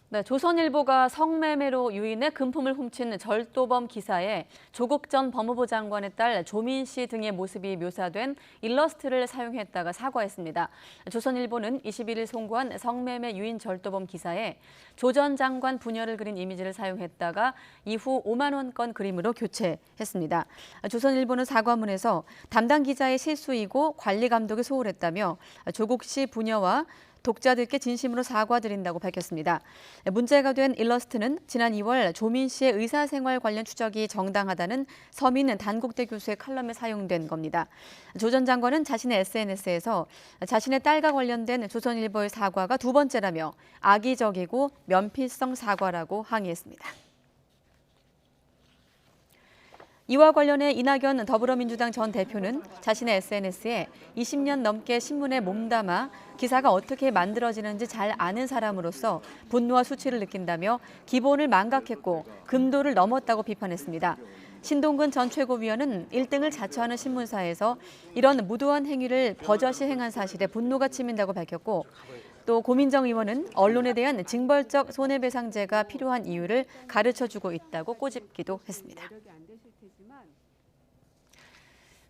네, 조선일보가 성매매로 유인해 금품을 훔친 절도범 기사에 조국 전 법무부 장관의 딸 조민 씨 등의 모습이 묘사된 일러스트를 사용했다가 사과했습니다. 조선일보는 21일 송고한 성매매 유인 절도범 기사에 조 전 장관 부녀를 그린 이미지를 사용했다가 이후 5만 원권 그림으로 교체했습니다. 조선일보는 사과문에서 담당 기자의 실수이고 관리 감독이 소홀했다며 조국 씨 부녀와 독자들께 진심으로 사과드린다고 밝혔습니다. 문제가 된 일러스트는 지난 2월 조민 씨의 의사생활 관련 추적이 정당하다는 서민 단국대 교수의 칼럼에 사용된 겁니다. 조 전 장관은 자신의 SNS에서 자신의 딸과 관련된 조선일보의 사과가 두 번째라며 악의적이고 면피성 사과라고 항의했습니다. 이와 관련해 이낙연 더불어민주당 전 대표는 자신의 SNS에 20년 넘게 신문에 몸담아 기사가 어떻게 만들어지는지 잘 아는 사람으로서 분노와 수치를 느낀다며 기본을 망각했고 금도를 넘었다고 비판했습니다. 신동근 전 최고위원은 1등을 자처하는 신문사에서 이런 무도한 행위를 버젓이 행한 사실에 분노가 치민다고 밝혔고, 또 고민정 의원은 언론에 대한 징벌적 손해배상제가 필요한 이유를 가르쳐주고 있다고 꼬집기도 했습니다.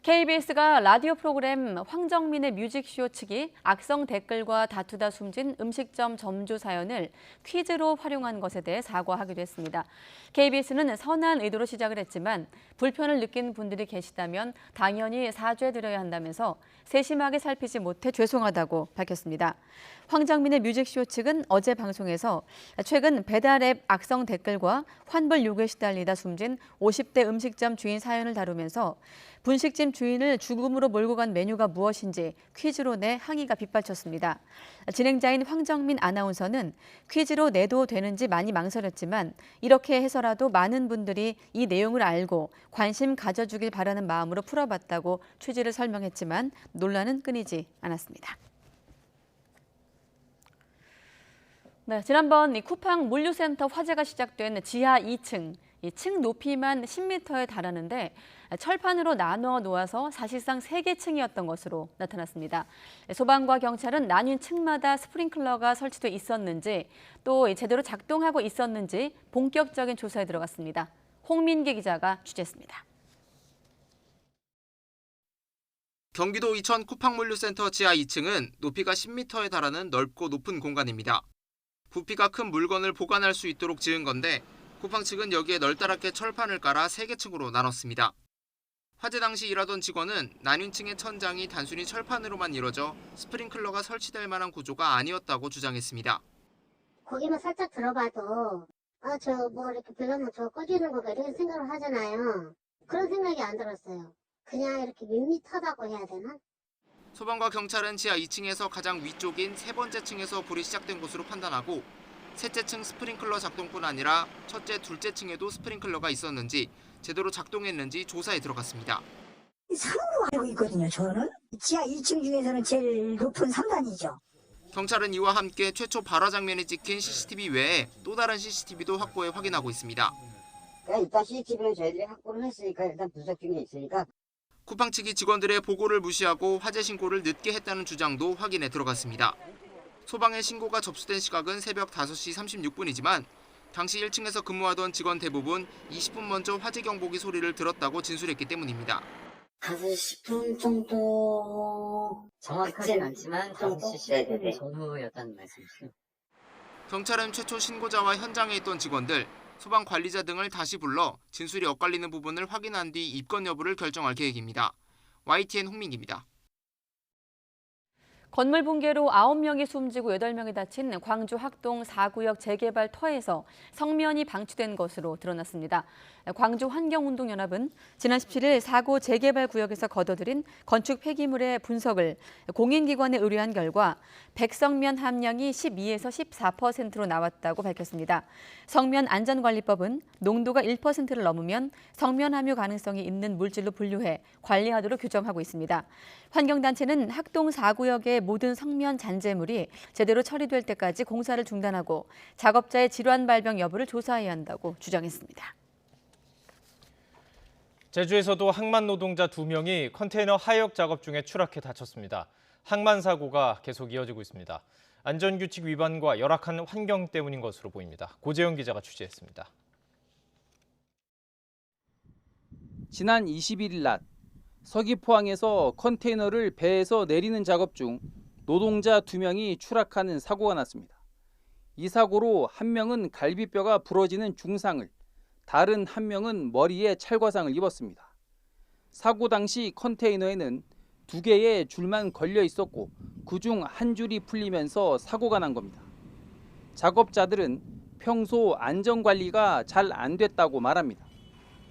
KBS가 라디오 프로그램 황정민의 뮤직쇼 측이 악성 댓글과 다투다 숨진 음식점 점주 사연을 퀴즈로 활용한 것에 대해 사과하기도 했습니다. KBS는 선한 의도로 시작을 했지만 불편을 느낀 분들이 계시다면 당연히 사죄드려야 한다면서 세심하게 살피지 못해 죄송하다고 밝혔습니다. 황정민의 뮤직쇼 측은 어제 방송에서 최근 배달앱 악성 댓글과 환불 요구에 시달리다 숨진 50대 음식점 주인 사연을 다루면서 분식집 주인을 죽음으로 몰고 간 메뉴가 무엇인지 퀴즈로 내 항의가 빗발쳤습니다. 진행자인 황정민 아나운서는 퀴즈로 내도 되는지 많이 망설였지만 이렇게 해서라도 많은 분들이 이 내용을 알고 관심 가져주길 바라는 마음으로 풀어봤다고 취지를 설명했지만 논란은 끊이지 않았습니다. 네, 지난번 이 쿠팡 물류센터 화재가 시작된 지하 2층, 이 층 높이만 10m에 달하는데 철판으로 나누어 놓아서 사실상 3개 층이었던 것으로 나타났습니다. 소방과 경찰은 나뉜 층마다 스프링클러가 설치돼 있었는지 또 제대로 작동하고 있었는지 본격적인 조사에 들어갔습니다. 홍민기 기자가 취재했습니다. 경기도 이천 쿠팡물류센터 지하 2층은 높이가 10m에 달하는 넓고 높은 공간입니다. 부피가 큰 물건을 보관할 수 있도록 지은 건데 쿠팡 측은 여기에 널따랗게 철판을 깔아 3개 층으로 나눴습니다. 화재 당시 일하던 직원은 나뉜 층의 천장이 단순히 철판으로만 이뤄져 스프링클러가 설치될 만한 구조가 아니었다고 주장했습니다. 거기만 살짝 들어봐도 저 뭐 이렇게 불나면 저 꺼지는 거가 이런 생각을 하잖아요. 그런 생각이 안 들었어요. 그냥 이렇게 밋밋하다고 해야 되나? 소방과 경찰은 지하 2층에서 가장 위쪽인 3번째 층에서 불이 시작된 것으로 판단하고 셋째 층 스프링클러 작동뿐 아니라 첫째, 둘째 층에도 스프링클러가 있었는지 제대로 작동했는지 조사에 들어갔습니다. 3으로 알고 있거든요. 저는 지하 2층 중에서는 제일 높은 3단이죠. 경찰은 이와 함께 최초 발화 장면이 찍힌 CCTV 외에 또 다른 CCTV도 확보해 확인하고 있습니다. 일단 CCTV는 저희들이 확보를 했으니까 일단 분석 중에 있으니까. 쿠팡 측이 직원들의 보고를 무시하고 화재 신고를 늦게 했다는 주장도 확인에 들어갔습니다. 소방의 신고가 접수된 시각은 새벽 5시 36분이지만 당시 1층에서 근무하던 직원 대부분 20분 먼저 화재 경보기 소리를 들었다고 진술했기 때문입니다. 5시 10분 정도 정확하진 않지만 5시 10분 전후였다는 말씀이시죠? 경찰은 최초 신고자와 현장에 있던 직원들, 소방 관리자 등을 다시 불러 진술이 엇갈리는 부분을 확인한 뒤 입건 여부를 결정할 계획입니다. YTN 홍민기입니다. 건물 붕괴로 9명이 숨지고 8명이 다친 광주 학동 4구역 재개발 터에서 성면이 방치된 것으로 드러났습니다. 광주 환경운동연합은 지난 17일 4구 재개발 구역에서 걷어들인 건축 폐기물의 분석을 공인기관에 의뢰한 결과 백성면 함량이 12에서 14%로 나왔다고 밝혔습니다. 성면안전관리법은 농도가 1%를 넘으면 성면 함유 가능성이 있는 물질로 분류해 관리하도록 규정하고 있습니다. 환경단체는 학동 4구역의 모든 성면 잔재물이 제대로 처리될 때까지 공사를 중단하고 작업자의 질환 발병 여부를 조사해야 한다고 주장했습니다. 제주에서도 항만 노동자 2명이 컨테이너 하역 작업 중에 추락해 다쳤습니다. 항만 사고가 계속 이어지고 있습니다. 안전규칙 위반과 열악한 환경 때문인 것으로 보입니다. 고재영 기자가 취재했습니다. 지난 21일 낮 서귀포항에서 컨테이너를 배에서 내리는 작업 중 노동자 2명이 추락하는 사고가 났습니다. 이 사고로 한 명은 갈비뼈가 부러지는 중상을, 다른 한 명은 머리에 찰과상을 입었습니다. 사고 당시 컨테이너에는 2개의 줄만 걸려 있었고 그중 한 줄이 풀리면서 사고가 난 겁니다. 작업자들은 평소 안전관리가 잘 안 됐다고 말합니다.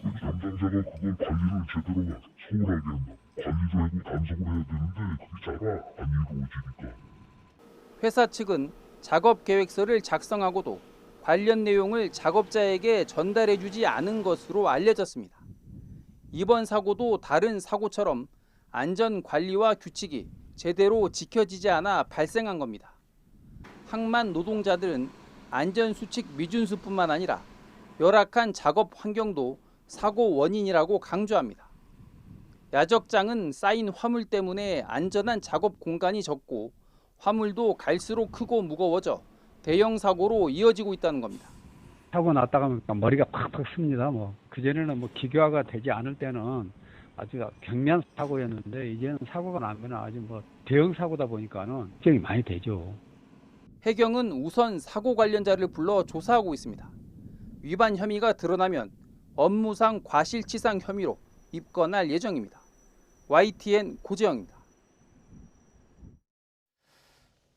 담당자가 그걸 관리를 제대로 소홀하게 한다. 관리도 하고 단속을 해야 되는데 그게 잘 안 이루어지니까. 회사 측은 작업 계획서를 작성하고도 관련 내용을 작업자에게 전달해주지 않은 것으로 알려졌습니다. 이번 사고도 다른 사고처럼 안전관리와 규칙이 제대로 지켜지지 않아 발생한 겁니다. 항만 노동자들은 안전수칙 미준수뿐만 아니라 열악한 작업 환경도 사고 원인이라고 강조합니다. 야적장은 쌓인 화물 때문에 안전한 작업 공간이 적고 화물도 갈수록 크고 무거워져 대형 사고로 이어지고 있다는 겁니다. 사고 났다가 머리가 팍팍 씁니다. 그전에는 기교화가 되지 않을 때는 아주 경미한 사고였는데 이제는 사고가 나면 아주 대형 사고다 보니까는 걱정이 많이 되죠. 해경은 우선 사고 관련자를 불러 조사하고 있습니다. 위반 혐의가 드러나면 업무상 과실치상 혐의로 입건할 예정입니다. YTN 고재영입니다.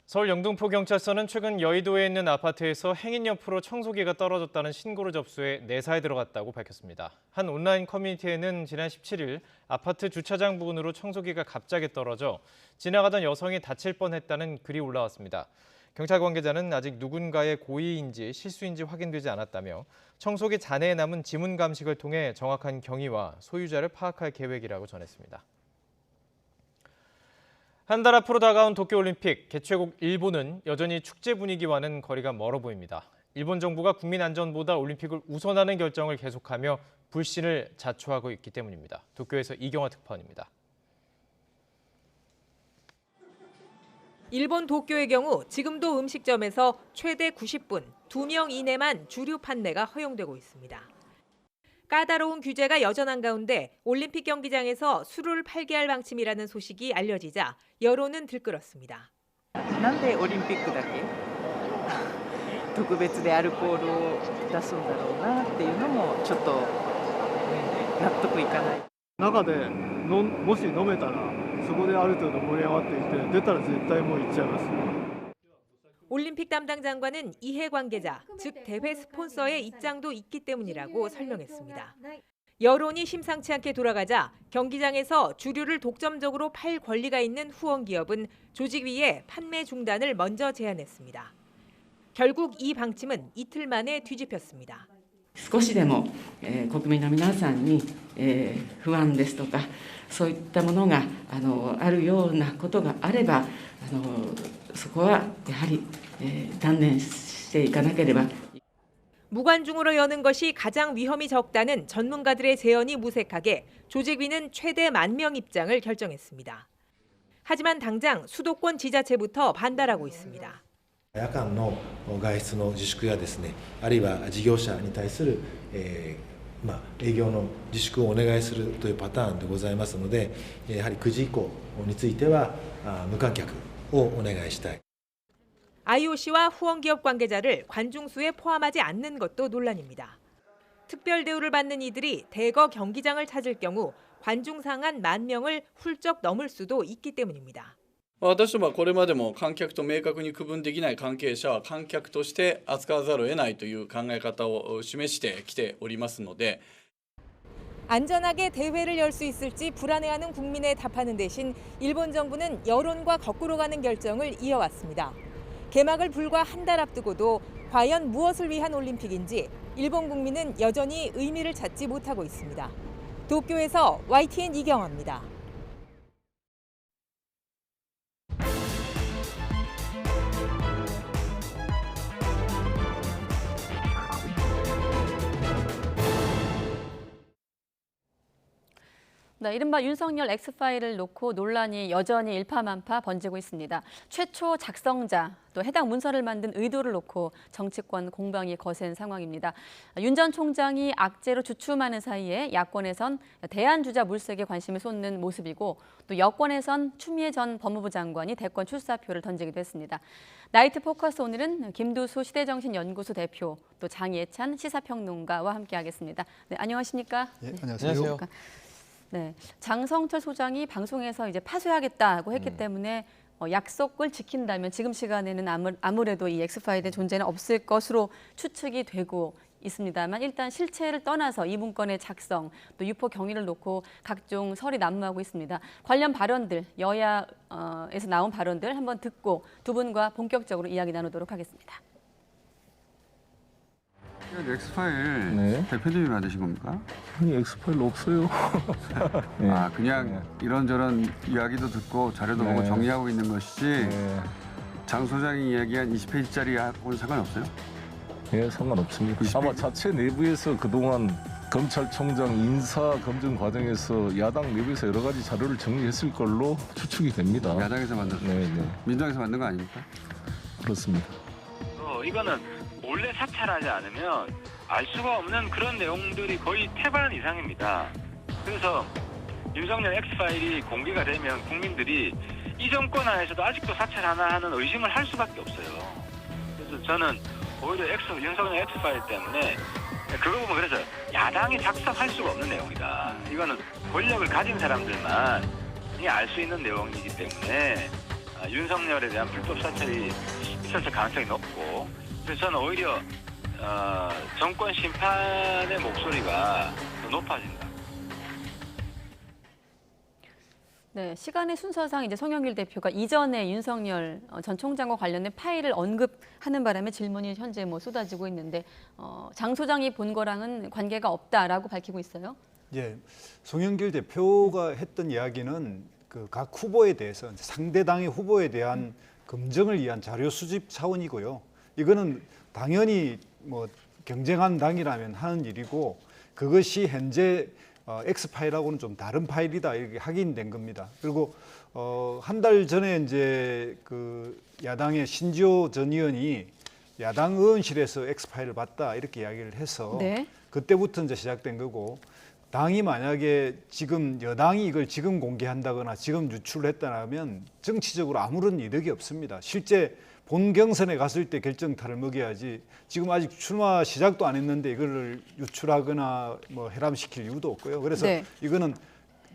서울 영등포경찰서는 최근 여의도에 있는 아파트에서 행인 옆으로 청소기가 떨어졌다는 신고를 접수해 내사에 들어갔다고 밝혔습니다. 한 온라인 커뮤니티에는 지난 17일 아파트 주차장 부근으로 청소기가 갑자기 떨어져 지나가던 여성이 다칠 뻔했다는 글이 올라왔습니다. 경찰 관계자는 아직 누군가의 고의인지 실수인지 확인되지 않았다며 청소기 잔해에 남은 지문 감식을 통해 정확한 경위와 소유자를 파악할 계획이라고 전했습니다. 한 달 앞으로 다가온 도쿄올림픽, 개최국 일본은 여전히 축제 분위기와는 거리가 멀어 보입니다. 일본 정부가 국민 안전보다 올림픽을 우선하는 결정을 계속하며 불신을 자초하고 있기 때문입니다. 도쿄에서 이경화 특파원입니다. 일본 도쿄의 경우 지금도 음식점에서 최대 90분, 2명 이내만 주류 판매가 허용되고 있습니다. 까다로운 규제가 여전한 가운데 올림픽 경기장에서 술을 팔게 할 방침이라는 소식이 알려지자 여론은 들끓었습니다. なんでオリンピックだけ特別でアルコールを出すんだろうなっていうのもちょっと納得いかない。中でもし飲めたらそこである程度盛り上がっていて出たら絶対もう行っちゃいます。 올림픽 담당 장관은 이해 관계자, 즉 대회 스폰서의 입장도 있기 때문이라고 설명했습니다. 여론이 심상치 않게 돌아가자 경기장에서 주류를 독점적으로 팔 권리가 있는 후원 기업은 조직위에 판매 중단을 먼저 제안했습니다. 결국 이 방침은 이틀 만에 뒤집혔습니다. 少しでも、国民の皆さんに、不安ですとかそういったものがあるようなことがあればそこはやはり、断念していかなければ。 무관중으로 여는 것이 가장 위험이 적다는 전문가들의 제언이 무색하게 조직위는 최대 10,000명 입장을 결정했습니다. 하지만 당장 수도권 지자체부터 반발하고 있습니다. 夜間の外出の自粛やですね、あるいは事業者に対する、営業の自粛をお願いするというパターンでございますので、やはり9時以降については無観客をお願いしたい。 IOC와 후원기업 관계자를 관중수에 포함하지 않는 것도 논란입니다. 특별 대우를 받는 이들이 대거 경기장을 찾을 경우 관중 상한 10,000명을 훌쩍 넘을 수도 있기 때문입니다. 私どもはこれまでも観客と明確に区分できない関係者は観客として扱わざるを得ないという考え方を示してきておりますので 안전하게 대회를 열 수 있을지 불안해하는 국민에 답하는 대신 일본 정부는 여론과 거꾸로 가는 결정을 이어왔습니다. 개막을 불과 한 달 앞두고도 과연 무엇을 위한 올림픽인지 일본 국민은 여전히 의미를 찾지 못하고 있습니다. 도쿄에서 YTN 이경화입니다. 네, 이른바 윤석열 X파일을 놓고 논란이 여전히 일파만파 번지고 있습니다. 최초 작성자, 또 해당 문서를 만든 의도를 놓고 정치권 공방이 거센 상황입니다. 윤 전 총장이 악재로 주춤하는 사이에 야권에선 대안주자 물색에 관심을 쏟는 모습이고 또 여권에선 추미애 전 법무부 장관이 대권 출사표를 던지기도 했습니다. 나이트 포커스 오늘은 김두수 시대정신연구소 대표, 또 장예찬 시사평론가와 함께하겠습니다. 네, 안녕하십니까? 네, 안녕하세요. 네, 장성철 소장이 방송에서 이제 파쇄하겠다고 했기 때문에 약속을 지킨다면 지금 시간에는 아무래도 이 X파일의 존재는 없을 것으로 추측이 되고 있습니다만 일단 실체를 떠나서 이 문건의 작성, 또 유포 경위를 놓고 각종 설이 난무하고 있습니다. 관련 발언들, 여야에서 나온 발언들 한번 듣고 두 분과 본격적으로 이야기 나누도록 하겠습니다. 엑스파일 대표님이 만드신 겁니까? 아니 엑스파일 없어요. 네. 아 그냥 이런저런 이야기도 듣고 자료도 보고 정리하고 있는 것이지 장 소장이 이야기한 20페이지짜리하고는 상관없어요? 네, 상관없습니다. 아마 자체 내부에서 그동안 검찰총장 인사 검증 과정에서 야당 내부에서 여러 가지 자료를 정리했을 걸로 추측이 됩니다. 야당에서 만들었어요? 네. 민주당에서 만든 거 아닙니까? 그렇습니다. 이거는 몰래 사찰하지 않으면 알 수가 없는 그런 내용들이 거의 태반 이상입니다. 그래서 윤석열 X파일이 공개가 되면 국민들이 이 정권 안에서도 아직도 사찰하나 하는 의심을 할 수밖에 없어요. 그래서 저는 오히려 윤석열 X파일 때문에 그거 보면 그래서 야당이 작성할 수가 없는 내용이다. 이거는 권력을 가진 사람들만이 알 수 있는 내용이기 때문에 윤석열에 대한 불법 사찰이 있었을 가능성이 높고 그래서 저는 오히려 정권 심판의 목소리가 더 높아진다. 네, 시간의 순서상 이제 송영길 대표가 이전에 윤석열 전 총장과 관련된 파일을 언급하는 바람에 질문이 현재 쏟아지고 있는데 장 소장이 본 거랑은 관계가 없다라고 밝히고 있어요. 예, 송영길 대표가 했던 이야기는 그 각 후보에 대해서 상대 당의 후보에 대한 검증을 위한 자료 수집 차원이고요. 이거는 당연히 뭐 경쟁한 당이라면 하는 일이고 그것이 현재 X파일하고는 좀 다른 파일이다 이렇게 확인된 겁니다. 그리고 한 달 전에 이제 그 야당의 신지호 전 의원이 야당 의원실에서 X파일을 봤다 이렇게 이야기를 해서 네. 그때부터 이제 시작된 거고 당이 만약에 지금 여당이 이걸 지금 공개한다거나 지금 유출을 했다면 정치적으로 아무런 이득이 없습니다. 실제 본 경선에 갔을 때 결정타를 먹여야지 지금 아직 출마 시작도 안 했는데 이걸 유출하거나 뭐 해람시킬 이유도 없고요. 그래서 네. 이거는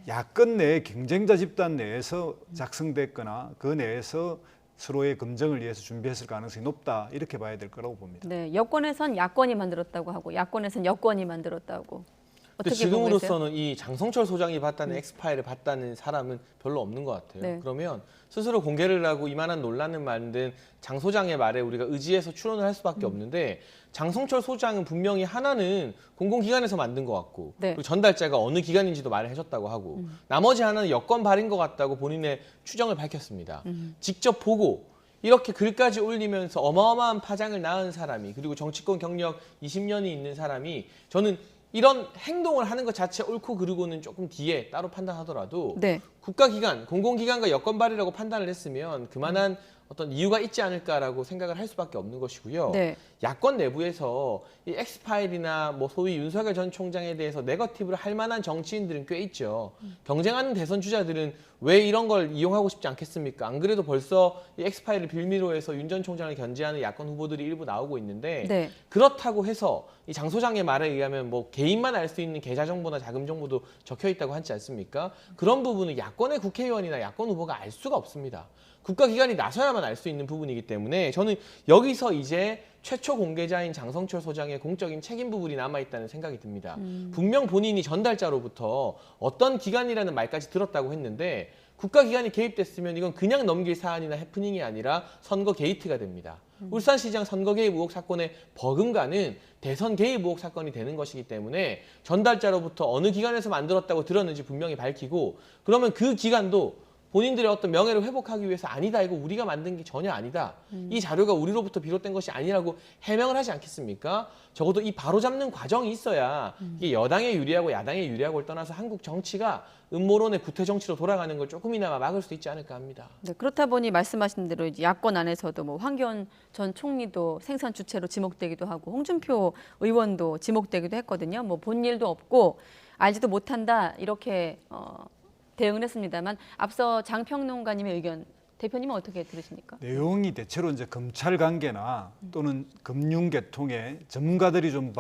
야권 내 경쟁자 집단 내에서 작성됐거나 그 내에서 서로의 검증을 위해서 준비했을 가능성이 높다 이렇게 봐야 될 거라고 봅니다. 네, 여권에선 야권이 만들었다고 하고 야권에선 여권이 만들었다고. 어떻게 지금으로서는 이 장성철 소장이 봤다는 X파일을 봤다는 사람은 별로 없는 것 같아요. 네. 그러면 스스로 공개를 하고 이만한 논란을 만든 장 소장의 말에 우리가 의지해서 추론을 할 수밖에 없는데 장성철 소장은 분명히 하나는 공공기관에서 만든 것 같고 네. 그리고 전달자가 어느 기관인지도 말을 해줬다고 하고 나머지 하나는 여권 발인 것 같다고 본인의 추정을 밝혔습니다. 직접 보고 이렇게 글까지 올리면서 어마어마한 파장을 낳은 사람이 그리고 정치권 경력 20년이 있는 사람이 저는 이런 행동을 하는 것 자체 옳고 그르고는 조금 뒤에 따로 판단하더라도 네. 국가기관, 공공기관과 여권 발의라고 판단을 했으면 그만한 어떤 이유가 있지 않을까라고 생각을 할 수밖에 없는 것이고요. 네. 야권 내부에서 이 X파일이나 뭐 소위 윤석열 전 총장에 대해서 네거티브를 할 만한 정치인들은 꽤 있죠. 경쟁하는 대선 주자들은 왜 이런 걸 이용하고 싶지 않겠습니까? 안 그래도 벌써 이 X파일을 빌미로 해서 윤 전 총장을 견제하는 야권 후보들이 일부 나오고 있는데 네. 그렇다고 해서 이 장 소장의 말에 의하면 뭐 개인만 알 수 있는 계좌 정보나 자금 정보도 적혀 있다고 하지 않습니까? 그런 부분은 야권의 국회의원이나 야권 후보가 알 수가 없습니다. 국가기관이 나서야만 알 수 있는 부분이기 때문에 저는 여기서 이제 최초 공개자인 장성철 소장의 공적인 책임 부분이 남아있다는 생각이 듭니다. 분명 본인이 전달자로부터 어떤 기관이라는 말까지 들었다고 했는데 국가기관이 개입됐으면 이건 그냥 넘길 사안이나 해프닝이 아니라 선거 게이트가 됩니다. 울산시장 선거 개입 의혹 사건의 버금가는 대선 개입 의혹 사건이 되는 것이기 때문에 전달자로부터 어느 기관에서 만들었다고 들었는지 분명히 밝히고 그러면 그 기관도 본인들의 어떤 명예를 회복하기 위해서 아니다, 이거 우리가 만든 게 전혀 아니다. 이 자료가 우리로부터 비롯된 것이 아니라고 해명을 하지 않겠습니까? 적어도 이 바로잡는 과정이 있어야 이게 여당에 유리하고 야당에 유리하고를 떠나서 한국 정치가 음모론의 구태 정치로 돌아가는 걸 조금이나마 막을 수 있지 않을까 합니다. 네, 그렇다 보니 말씀하신 대로 이제 야권 안에서도 뭐 황교안 전 총리도 생선 주체로 지목되기도 하고 홍준표 의원도 지목되기도 했거든요. 뭐 본 일도 없고 알지도 못한다 이렇게 대응을 했습니다만 앞서 장평론가님의 의견 대표님은 어떻게 들으십니까? 내용이 대체로 이제 검찰 관계나 또는 금융계통의 전문가들이 좀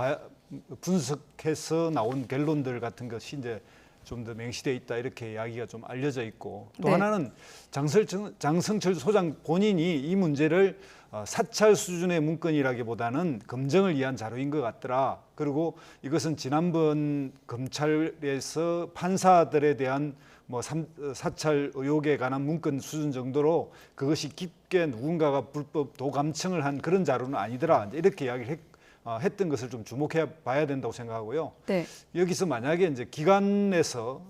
분석해서 나온 결론들 같은 것이 이제 좀 더 명시돼 있다 이렇게 이야기가 좀 알려져 있고 또 네. 하나는 장성철 소장 본인이 이 문제를 사찰 수준의 문건이라기보다는 검증을 위한 자료인 것 같더라. 그리고 이것은 지난번 검찰에서 판사들에 대한 뭐 사찰 의혹에 관한 문건 수준 정도로 그것이 깊게 누군가가 불법 도감청을 한 그런 자료는 아니더라. 이렇게 이야기를 했던 것을 좀 주목해 봐야 된다고 생각하고요. 네. 여기서 만약에 이제 기관에서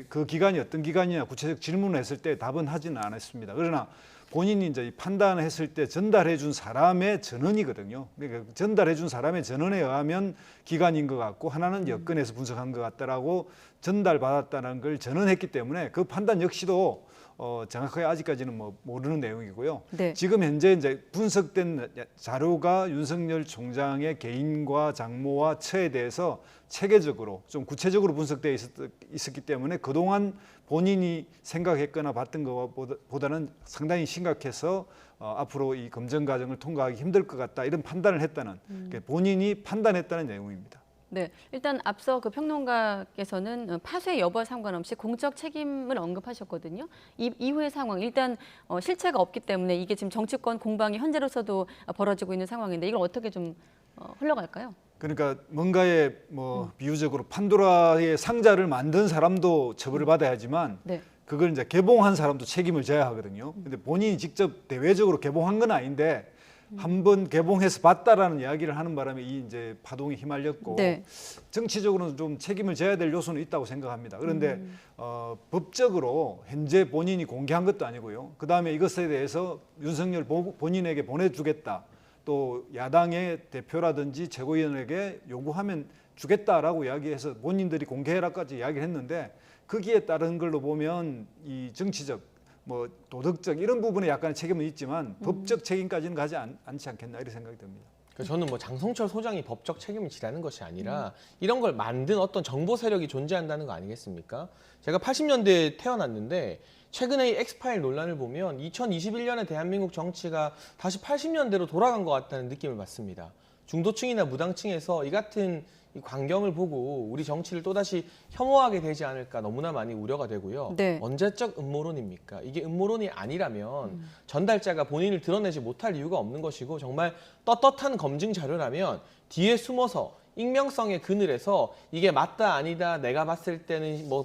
그 기관이 어떤 기관이냐 구체적 질문을 했을 때 답은 하지는 않았습니다. 그러나 본인이 이제 판단했을 때 전달해 준 사람의 전언이거든요. 그러니까 전달해 준 사람의 전언에 의하면 기관인 것 같고 하나는 여권에서 분석한 것 같다라고 전달받았다는 걸 전언했기 때문에 그 판단 역시도 정확하게 아직까지는 뭐 모르는 내용이고요. 네. 지금 현재 이제 분석된 자료가 윤석열 총장의 개인과 장모와 처에 대해서 체계적으로 좀 구체적으로 분석되어 있었기 때문에 그동안 본인이 생각했거나 봤던 것보다는 상당히 심각해서 앞으로 이 검증 과정을 통과하기 힘들 것 같다 이런 판단을 했다는 본인이 판단했다는 내용입니다. 네, 일단 앞서 그 평론가께서는 파쇄 여부와 상관없이 공적 책임을 언급하셨거든요. 이후의 상황, 일단 실체가 없기 때문에 이게 지금 정치권 공방이 현재로서도 벌어지고 있는 상황인데 이걸 어떻게 좀 흘러갈까요? 그러니까 뭔가의 뭐 비유적으로 판도라의 상자를 만든 사람도 처벌을 받아야 하지만 네. 그걸 이제 개봉한 사람도 책임을 져야 하거든요. 근데 본인이 직접 대외적으로 개봉한 건 아닌데 한번 개봉해서 봤다라는 이야기를 하는 바람에 이 이제 파동이 휘말렸고 네. 정치적으로는 좀 책임을 져야 될 요소는 있다고 생각합니다. 그런데 법적으로 현재 본인이 공개한 것도 아니고요. 그 다음에 이것에 대해서 윤석열 본인에게 보내주겠다. 또 야당의 대표라든지 최고위원에게 요구하면 주겠다라고 이야기해서 본인들이 공개해라까지 이야기를 했는데 거기에 따른 걸로 보면 이 정치적 뭐 도덕적 이런 부분에 약간의 책임은 있지만 법적 책임까지는 가지 않지 않겠나 이런 생각이 듭니다. 저는 뭐 장성철 소장이 법적 책임을 지라는 것이 아니라 이런 걸 만든 어떤 정보 세력이 존재한다는 거 아니겠습니까? 제가 80년대에 태어났는데 최근에 이 엑스파일 논란을 보면 2021년에 대한민국 정치가 다시 80년대로 돌아간 것 같다는 느낌을 받습니다. 중도층이나 무당층에서 이 같은 이 광경을 보고 우리 정치를 또다시 혐오하게 되지 않을까 너무나 많이 우려가 되고요. 네. 언제적 음모론입니까? 이게 음모론이 아니라면 전달자가 본인을 드러내지 못할 이유가 없는 것이고 정말 떳떳한 검증 자료라면 뒤에 숨어서 익명성의 그늘에서 이게 맞다 아니다 내가 봤을 때는 뭐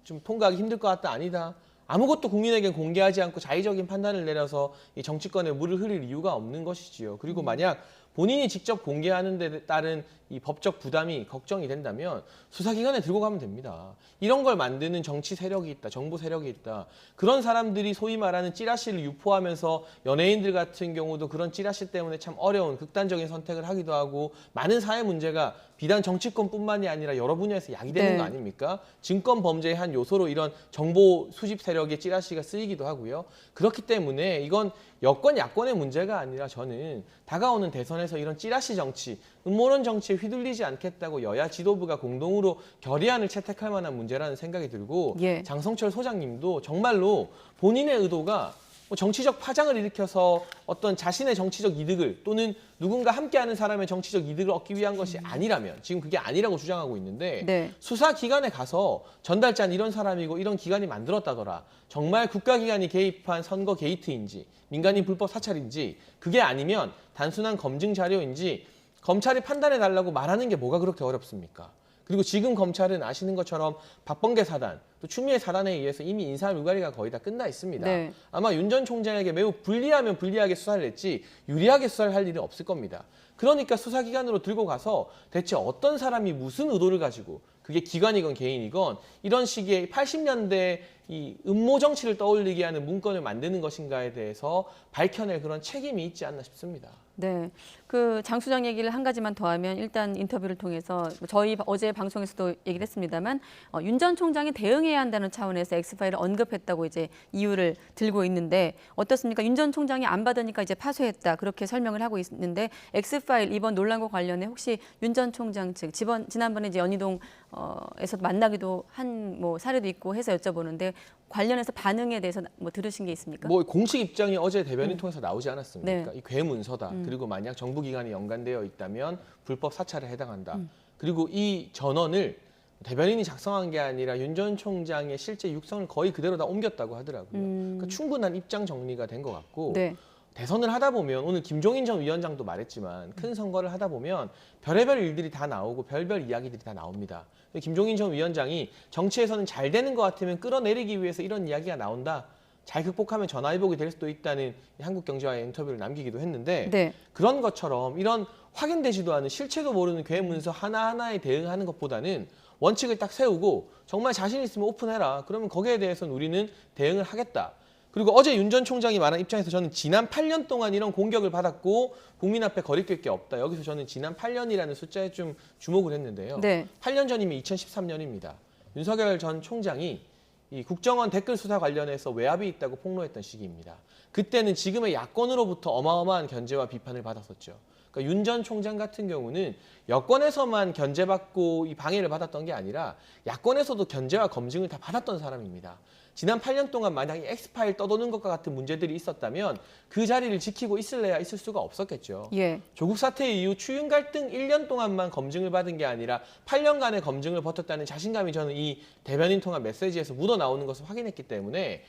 좀 통과하기 힘들 것 같다 아니다 아무것도 국민에게 공개하지 않고 자의적인 판단을 내려서 이 정치권에 물을 흐릴 이유가 없는 것이지요. 그리고 만약 본인이 직접 공개하는 데 따른 이 법적 부담이 걱정이 된다면 수사기관에 들고 가면 됩니다. 이런 걸 만드는 정치 세력이 있다, 정보 세력이 있다. 그런 사람들이 소위 말하는 찌라시를 유포하면서 연예인들 같은 경우도 그런 찌라시 때문에 참 어려운 극단적인 선택을 하기도 하고 많은 사회 문제가 비단 정치권뿐만이 아니라 여러 분야에서 야기되는 네. 거 아닙니까? 증권 범죄의 한 요소로 이런 정보 수집 세력의 찌라시가 쓰이기도 하고요. 그렇기 때문에 이건 여권, 야권의 문제가 아니라 저는 다가오는 대선에서 이런 찌라시 정치, 음모론 정치에 휘둘리지 않겠다고 여야 지도부가 공동으로 결의안을 채택할 만한 문제라는 생각이 들고 예. 장성철 소장님도 정말로 본인의 의도가 뭐 정치적 파장을 일으켜서 어떤 자신의 정치적 이득을 또는 누군가 함께하는 사람의 정치적 이득을 얻기 위한 것이 아니라면 지금 그게 아니라고 주장하고 있는데 네. 수사기관에 가서 전달자는 이런 사람이고 이런 기관이 만들었다더라. 정말 국가기관이 개입한 선거 게이트인지 민간인 불법 사찰인지 그게 아니면 단순한 검증 자료인지 검찰이 판단해달라고 말하는 게 뭐가 그렇게 어렵습니까? 그리고 지금 검찰은 아시는 것처럼 박범계 사단, 또 추미애 사단에 의해서 이미 인사물갈이가 거의 다 끝나 있습니다. 네. 아마 윤 전 총장에게 매우 불리하면 불리하게 수사를 했지 유리하게 수사를 할 일은 없을 겁니다. 그러니까 수사기관으로 들고 가서 대체 어떤 사람이 무슨 의도를 가지고 그게 기관이건 개인이건 이런 식의 80년대 이 음모 정치를 떠올리게 하는 문건을 만드는 것인가에 대해서 밝혀낼 그런 책임이 있지 않나 싶습니다. 네, 그 장 수장 얘기를 한 가지만 더하면 일단 인터뷰를 통해서 저희 어제 방송에서도 얘기를 했습니다만 윤 전 총장이 대응해야 한다는 차원에서 엑스파일을 언급했다고 이제 이유를 들고 있는데 어떻습니까? 윤 전 총장이 안 받으니까 이제 파쇄했다 그렇게 설명을 하고 있는데 엑스파일 이번 논란과 관련해 혹시 윤 전 총장 측 지난번에 이제 연희동에서 만나기도 한 뭐 사례도 있고 해서 여쭤보는데 관련해서 반응에 대해서 뭐 들으신 게 있습니까? 뭐 공식 입장이 어제 대변인 통해서 나오지 않았습니까? 네. 이 괴문서다. 그리고 만약 정부기관이 연관되어 있다면 불법 사찰에 해당한다. 그리고 이 전원을 대변인이 작성한 게 아니라 윤 전 총장의 실제 육성을 거의 그대로 다 옮겼다고 하더라고요. 그러니까 충분한 입장 정리가 된 것 같고 네. 대선을 하다 보면 오늘 김종인 전 위원장도 말했지만 큰 선거를 하다 보면 별의별 일들이 다 나오고 별별 이야기들이 다 나옵니다. 김종인 전 위원장이 정치에서는 잘 되는 것 같으면 끌어내리기 위해서 이런 이야기가 나온다. 잘 극복하면 전화위복이 될 수도 있다는 한국경제와의 인터뷰를 남기기도 했는데 네. 그런 것처럼 이런 확인되지도 않은 실체도 모르는 괴문서 하나하나에 대응하는 것보다는 원칙을 딱 세우고 정말 자신 있으면 오픈해라. 그러면 거기에 대해서는 우리는 대응을 하겠다. 그리고 어제 윤 전 총장이 말한 입장에서 저는 지난 8년 동안 이런 공격을 받았고 국민 앞에 거리낄 게 없다. 여기서 저는 지난 8년이라는 숫자에 좀 주목을 했는데요. 네. 8년 전이면 2013년입니다. 윤석열 전 총장이 이 국정원 댓글 수사 관련해서 외압이 있다고 폭로했던 시기입니다. 그때는 지금의 야권으로부터 어마어마한 견제와 비판을 받았었죠. 그러니까 윤 전 총장 같은 경우는 여권에서만 견제받고 이 방해를 받았던 게 아니라 야권에서도 견제와 검증을 다 받았던 사람입니다. 지난 8년 동안 만약 이 엑스파일 떠도는 것과 같은 문제들이 있었다면 그 자리를 지키고 있을래야 있을 수가 없었겠죠. 예. 조국 사태 이후 추윤 갈등 1년 동안만 검증을 받은 게 아니라 8년간의 검증을 버텼다는 자신감이 저는 이 대변인 통한 메시지에서 묻어나오는 것을 확인했기 때문에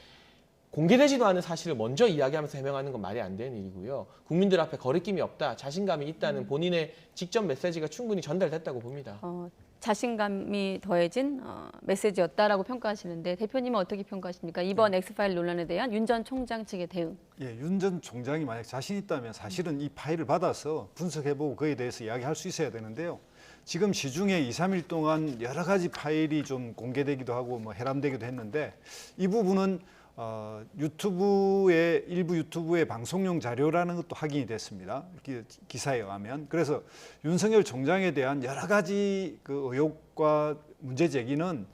공개되지도 않은 사실을 먼저 이야기하면서 해명하는 건 말이 안 되는 일이고요. 국민들 앞에 거리낌이 없다, 자신감이 있다는 본인의 직접 메시지가 충분히 전달됐다고 봅니다. 자신감이 더해진 메시지였다라고 평가하시는데 대표님은 어떻게 평가하십니까? 이번 엑스파일 논란에 대한 윤 전 총장 측의 대응. 예, 윤 전 총장이 만약 자신 있다면 사실은 이 파일을 받아서 분석해보고 그에 대해서 이야기할 수 있어야 되는데요. 지금 시중에 2, 3일 동안 여러 가지 파일이 좀 공개되기도 하고 뭐 해람되기도 했는데 이 부분은 일부 유튜브의 방송용 자료라는 것도 확인이 됐습니다. 기사에 의하면. 그래서 윤석열 총장에 대한 여러 가지 그 의혹과 문제 제기는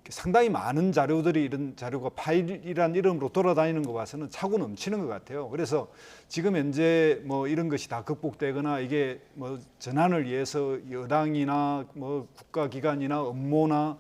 상당히 많은 자료들이 이런 자료가 파일이란 이름으로 돌아다니는 거 봐서는 차고 넘치는 것 같아요. 그래서 지금 현재 뭐 이런 것이 다 극복되거나 이게 뭐 전환을 위해서 여당이나 뭐 국가기관이나 업무나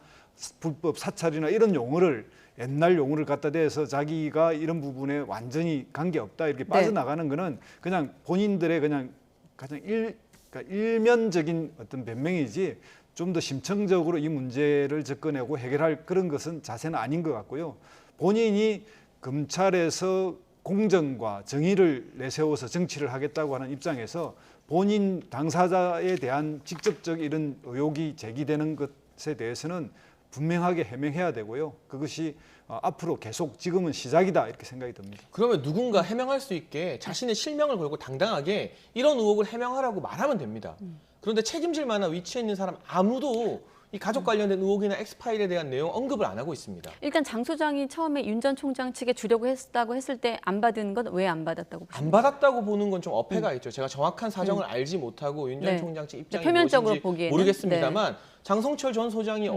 불법 사찰이나 이런 용어를 옛날 용어를 갖다 대서 자기가 이런 부분에 완전히 관계없다 이렇게 빠져나가는 거는 그냥 본인들의 그냥 가장 그러니까 일면적인 어떤 변명이지 좀 더 심층적으로 이 문제를 접근하고 해결할 그런 것은 자세는 아닌 것 같고요. 본인이 검찰에서 공정과 정의를 내세워서 정치를 하겠다고 하는 입장에서 본인 당사자에 대한 직접적 이런 의혹이 제기되는 것에 대해서는 분명하게 해명해야 되고요. 그것이 앞으로 계속 지금은 시작이다 이렇게 생각이 듭니다. 그러면 누군가 해명할 수 있게 자신의 실명을 걸고 당당하게 이런 의혹을 해명하라고 말하면 됩니다. 그런데 책임질 만한 위치에 있는 사람 아무도 이 가족 관련된 의혹이나 엑스파일에 대한 내용 언급을 안 하고 있습니다. 일단 장 소장이 처음에 윤 전 총장 측에 주려고 했을 때 안 받은 건 왜 안 받았다고 보십니까? 안 받았다고 보는 건 좀 어폐가 있죠. 제가 정확한 사정을 알지 못하고 윤 전 총장 측 입장이 표면적으로 무엇인지 보기에는? 모르겠습니다만 장성철 전 소장이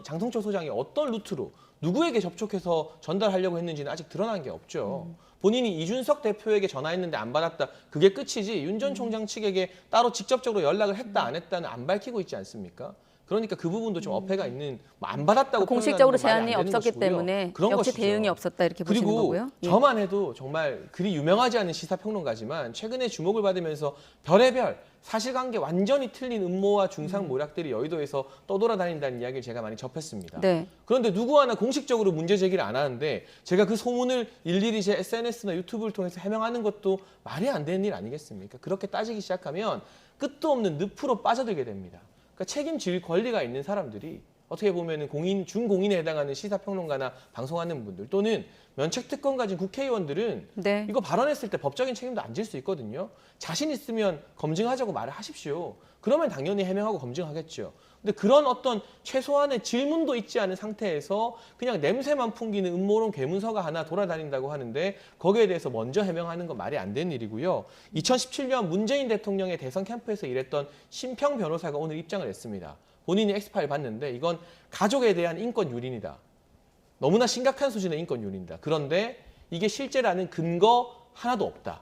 장성철 소장이 어떤 루트로 누구에게 접촉해서 전달하려고 했는지는 아직 드러난 게 없죠. 본인이 이준석 대표에게 전화했는데 안 받았다. 그게 끝이지 윤 전 총장 측에게 따로 직접적으로 연락을 했다 안 했다는 안 밝히고 있지 않습니까? 그러니까 그 부분도 좀 어폐가 있는 안 받았다고 공식적으로 표현하는 건 말이 제안이 안 되는 없었기 것이고요. 때문에 그런 역시 것이죠. 대응이 없었다 이렇게 보시는 그리고 거고요. 저만 해도 정말 그리 유명하지 않은 시사평론가지만 최근에 주목을 받으면서 별의별 사실관계 완전히 틀린 음모와 중상 모략들이 여의도에서 떠돌아다닌다는 이야기를 제가 많이 접했습니다. 네. 그런데 누구 하나 공식적으로 문제 제기를 안 하는데 제가 그 소문을 일일이 제 SNS나 유튜브를 통해서 해명하는 것도 말이 안 되는 일 아니겠습니까? 그렇게 따지기 시작하면 끝도 없는 늪으로 빠져들게 됩니다. 그러니까 책임질 권리가 있는 사람들이 어떻게 보면 준공인에 해당하는 시사평론가나 방송하는 분들 또는 면책특권 가진 국회의원들은 이거 발언했을 때 법적인 책임도 안 질 수 있거든요. 자신 있으면 검증하자고 말을 하십시오. 그러면 당연히 해명하고 검증하겠죠. 근데 그런 어떤 최소한의 질문도 있지 않은 상태에서 그냥 냄새만 풍기는 음모론 괴문서가 하나 돌아다닌다고 하는데 거기에 대해서 먼저 해명하는 건 말이 안 되는 일이고요. 2017년 문재인 대통령의 대선 캠프에서 일했던 심평 변호사가 오늘 입장을 냈습니다. 본인이 엑스파일 봤는데 이건 가족에 대한 인권 유린이다. 너무나 심각한 수준의 인권 유린이다. 그런데 이게 실제라는 근거 하나도 없다.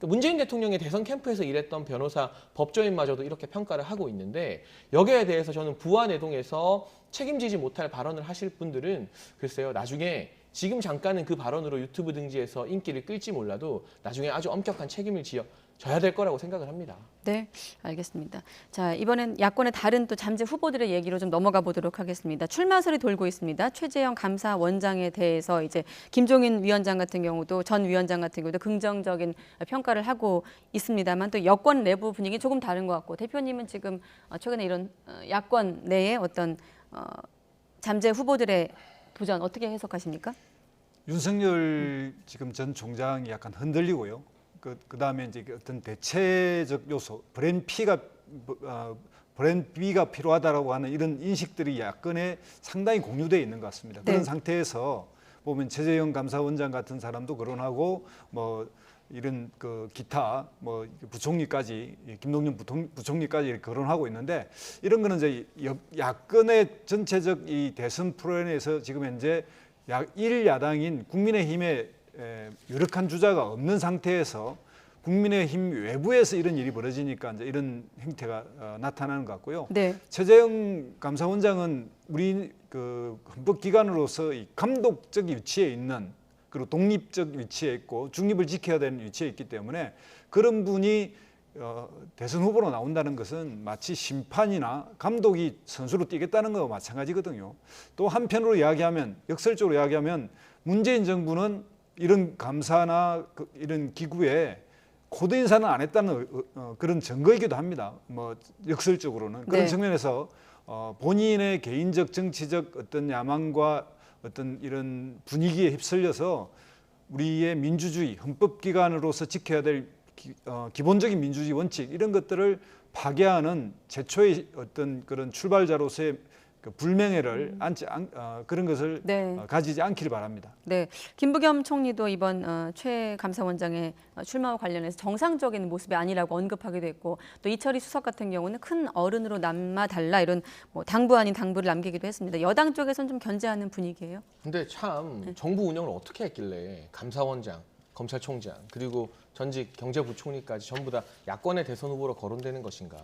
문재인 대통령의 대선 캠프에서 일했던 변호사, 법조인마저도 이렇게 평가를 하고 있는데 여기에 대해서 저는 부안해동에서 책임지지 못할 발언을 하실 분들은 글쎄요. 나중에 지금 잠깐은 그 발언으로 유튜브 등지에서 인기를 끌지 몰라도 나중에 아주 엄격한 책임을 져야 될 거라고 생각을 합니다. 네, 알겠습니다. 자, 이번엔 야권의 다른 또 잠재 후보들의 얘기로 좀 넘어가 보도록 하겠습니다. 출마설이 돌고 있습니다. 최재형 감사원장에 대해서 이제 김종인 위원장 같은 경우도 전 위원장 같은 경우도 긍정적인 평가를 하고 있습니다만 또 여권 내부 분위기 조금 다른 것 같고 대표님은 지금 최근에 이런 야권 내의 어떤 잠재 후보들의 도전 어떻게 해석하십니까? 윤석열 지금 전 총장이 약간 흔들리고요. 그다음에 이제 어떤 대체적 요소, 브랜드 B가 필요하다라고 하는 이런 인식들이 야권에 상당히 공유되어 있는 것 같습니다. 그런 상태에서 보면 최재형 감사원장 같은 사람도 거론하고 뭐 이런 기타 뭐 부총리까지 김동연 부총리까지 이렇게 거론하고 있는데 이런 거는 이제 야권의 전체적 이 대선 프로그램에서 지금 현재 1야당인 국민의힘의 유력한 주자가 없는 상태에서 국민의힘 외부에서 이런 일이 벌어지니까 이제 이런 행태가 나타나는 것 같고요. 최재형 감사원장은 우리 헌법기관으로서 이 감독적 위치에 있는 그리고 독립적 위치에 있고 중립을 지켜야 되는 위치에 있기 때문에 그런 분이 대선 후보로 나온다는 것은 마치 심판이나 감독이 선수로 뛰겠다는 것과 마찬가지거든요. 또 한편으로 이야기하면 역설적으로 이야기하면 문재인 정부는 이런 감사나 이런 기구에 코드 인사는 안 했다는 그런 증거이기도 합니다. 뭐 역설적으로는 그런 네. 측면에서 본인의 개인적 정치적 어떤 야망과 어떤 이런 분위기에 휩쓸려서 우리의 민주주의 헌법기관으로서 지켜야 될 기본적인 민주주의 원칙 이런 것들을 파괴하는 최초의 어떤 그런 출발자로서의 그 불명예를 그런 것을 네. 가지지 않기를 바랍니다. 네, 김부겸 총리도 이번 최 감사원장의 출마와 관련해서 정상적인 모습이 아니라고 언급하기도 했고, 또 이철희 수석 같은 경우는 큰 어른으로 남아달라 이런 뭐 당부 아닌 당부를 남기기도 했습니다. 여당 쪽에서는 좀 견제하는 분위기예요. 근데 참 정부 운영을 어떻게 했길래 감사원장, 검찰총장 그리고 전직 경제부총리까지 전부 다 야권의 대선 후보로 거론되는 것인가?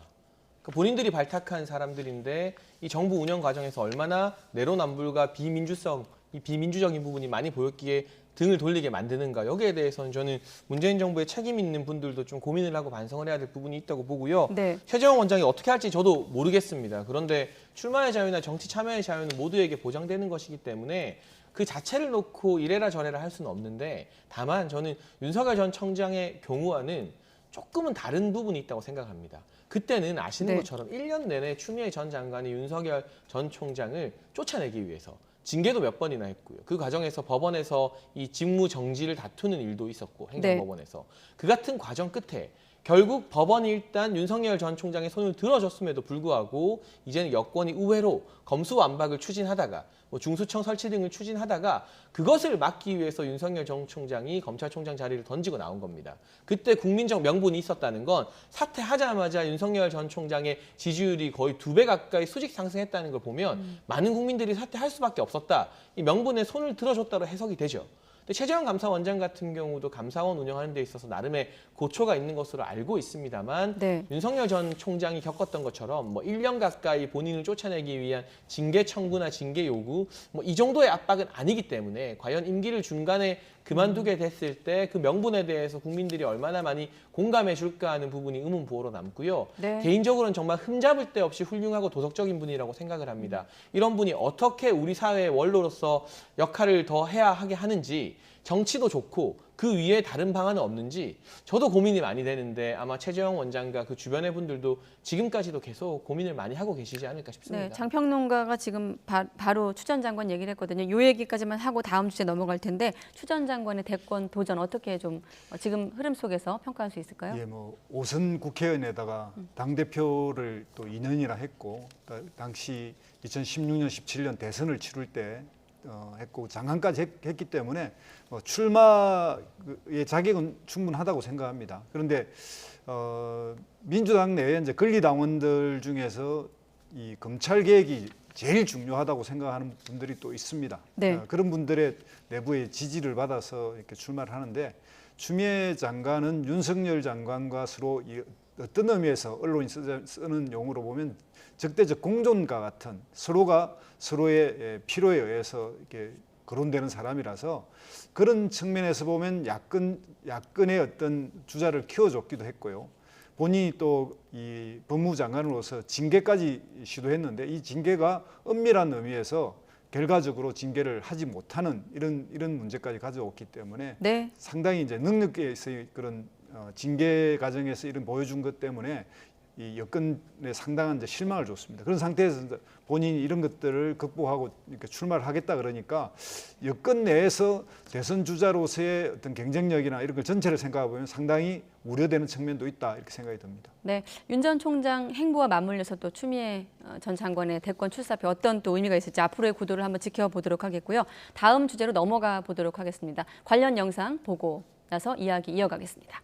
본인들이 발탁한 사람들인데 이 정부 운영 과정에서 얼마나 내로남불과 비민주적인 부분이 많이 보였기에 등을 돌리게 만드는가, 여기에 대해서는 저는 문재인 정부의 책임 있는 분들도 좀 고민을 하고 반성을 해야 될 부분이 있다고 보고요. 네. 최재형 원장이 어떻게 할지 저도 모르겠습니다. 그런데 출마의 자유나 정치 참여의 자유는 모두에게 보장되는 것이기 때문에 그 자체를 놓고 이래라 저래라 할 수는 없는데, 다만 저는 윤석열 전 청장의 경우와는 조금은 다른 부분이 있다고 생각합니다. 그때는 아시는 네. 것처럼 1년 내내 추미애 전 장관이 윤석열 전 총장을 쫓아내기 위해서 징계도 몇 번이나 했고요. 그 과정에서 법원에서 이 직무 정지를 다투는 일도 있었고, 행정법원에서. 그 같은 과정 끝에 결국 법원이 일단 윤석열 전 총장의 손을 들어줬음에도 불구하고 이제는 여권이 의외로 검수완박을 추진하다가 뭐 중수청 설치 등을 추진하다가 그것을 막기 위해서 윤석열 전 총장이 검찰총장 자리를 던지고 나온 겁니다. 그때 국민적 명분이 있었다는 건 사퇴하자마자 윤석열 전 총장의 지지율이 거의 2배 가까이 수직 상승했다는 걸 보면 많은 국민들이 사퇴할 수밖에 없었다. 이 명분에 손을 들어줬다로 해석이 되죠. 근데 최재형 감사원장 같은 경우도 감사원 운영하는 데 있어서 나름의 고초가 있는 것으로 알고 있습니다만, 네. 윤석열 전 총장이 겪었던 것처럼 뭐 1년 가까이 본인을 쫓아내기 위한 징계 청구나 징계 요구 뭐 이 정도의 압박은 아니기 때문에 과연 임기를 중간에 그만두게 됐을 때 그 명분에 대해서 국민들이 얼마나 많이 공감해 줄까 하는 부분이 의문부호로 남고요. 네. 개인적으로는 정말 흠잡을 데 없이 훌륭하고 도덕적인 분이라고 생각을 합니다. 이런 분이 어떻게 우리 사회의 원로로서 역할을 더 해야 하게 하는지, 정치도 좋고 그 위에 다른 방안은 없는지 저도 고민이 많이 되는데, 아마 최재형 원장과 그 주변의 분들도 지금까지도 계속 고민을 많이 하고 계시지 않을까 싶습니다. 네, 장평론가가 지금 바로 추 전 장관 얘기를 했거든요. 요 얘기까지만 하고 다음 주제 넘어갈 텐데, 추 전 장관의 대권 도전 어떻게 좀 지금 흐름 속에서 평가할 수 있을까요? 예, 뭐 5선 국회의원에다가 당대표를 또 2년이나 했고, 당시 2016년, 17년 대선을 치를 때 했고 장관까지 했기 때문에 출마의 자격은 충분하다고 생각합니다. 그런데 민주당 내에 이제 권리당원들 중에서 이 검찰 개혁이 제일 중요하다고 생각하는 분들이 또 있습니다. 네. 그런 분들의 내부의 지지를 받아서 이렇게 출마를 하는데, 추미애 장관은 윤석열 장관과 서로 어떤 의미에서 언론이 쓰는 용어로 보면 적대적 공존과 같은, 서로가 서로의 필요에 의해서 이렇게 거론되는 사람이라서 그런 측면에서 보면 야권의 어떤 주자를 키워줬기도 했고요. 본인이 또 이 법무장관으로서 징계까지 시도했는데, 이 징계가 엄밀한 의미에서 결과적으로 징계를 하지 못하는 이런 문제까지 가져왔기 때문에 네. 상당히 이제 능력에서의 그런 징계 과정에서 이런 보여준 것 때문에 이 여권에 상당한 이제 실망을 줬습니다. 그런 상태에서 본인이 이런 것들을 극복하고 이렇게 출마를 하겠다 그러니까 여권 내에서 대선 주자로서의 어떤 경쟁력이나 이런 걸 전체를 생각해 보면 상당히 우려되는 측면도 있다, 이렇게 생각이 듭니다. 네, 윤 전 총장 행보와 맞물려서 또 추미애 전 장관의 대권 출사표 어떤 또 의미가 있을지 앞으로의 구도를 한번 지켜보도록 하겠고요. 다음 주제로 넘어가 보도록 하겠습니다. 관련 영상 보고 나서 이야기 이어가겠습니다.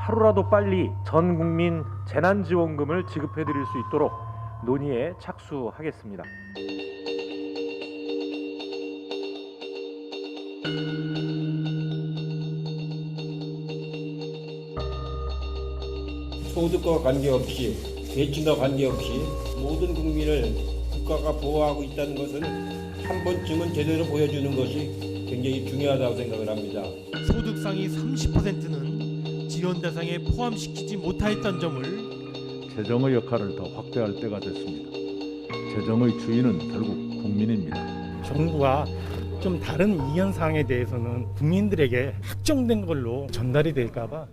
하루라도 빨리 전 국민 재난지원금을 지급해드릴 수 있도록 논의에 착수하겠습니다. 소득과 관계없이 계층과 관계없이 모든 국민을 국가가 보호하고 있다는 것은 한 번쯤은 제대로 보여주는 것이 굉장히 중요하다고 생각을 합니다. 소득 상위 30%는 지원 대상에 포함시키지 못하였던 점을 재정의 역할을 더 확대할 때가 됐습니다. 재정의 주인은 결국 국민입니다. 정부가 좀 다른 이견 사항에 대해서는 국민들에게 확정된 걸로 전달이 될까 봐.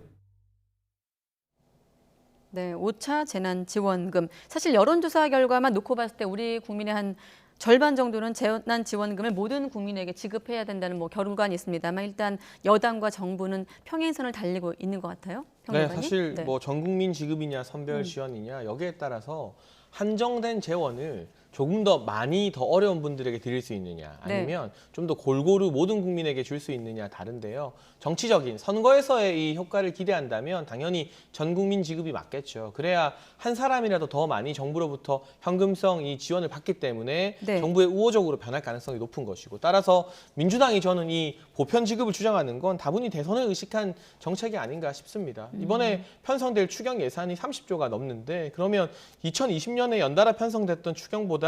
네, 5차 재난지원금. 사실 여론조사 결과만 놓고 봤을 때 우리 국민의 한 절반 정도는 재난지원금을 모든 국민에게 지급해야 된다는 결론이 있습니다만 일단 여당과 정부는 평행선을 달리고 있는 것 같아요. 네, 사실 전 국민 지급이냐 선별 지원이냐 여기에 따라서 한정된 재원을 조금 더 많이 더 어려운 분들에게 드릴 수 있느냐 아니면 좀 더 골고루 모든 국민에게 줄 수 있느냐 다른데요. 정치적인 선거에서의 이 효과를 기대한다면 당연히 전 국민 지급이 맞겠죠. 그래야 한 사람이라도 더 많이 정부로부터 현금성 이 지원을 받기 때문에 정부에 우호적으로 변할 가능성이 높은 것이고 따라서 민주당이 저는 이 보편 지급을 주장하는 건 다분히 대선을 의식한 정책이 아닌가 싶습니다. 이번에 편성될 추경 예산이 30조가 넘는데 그러면 2020년에 연달아 편성됐던 추경보다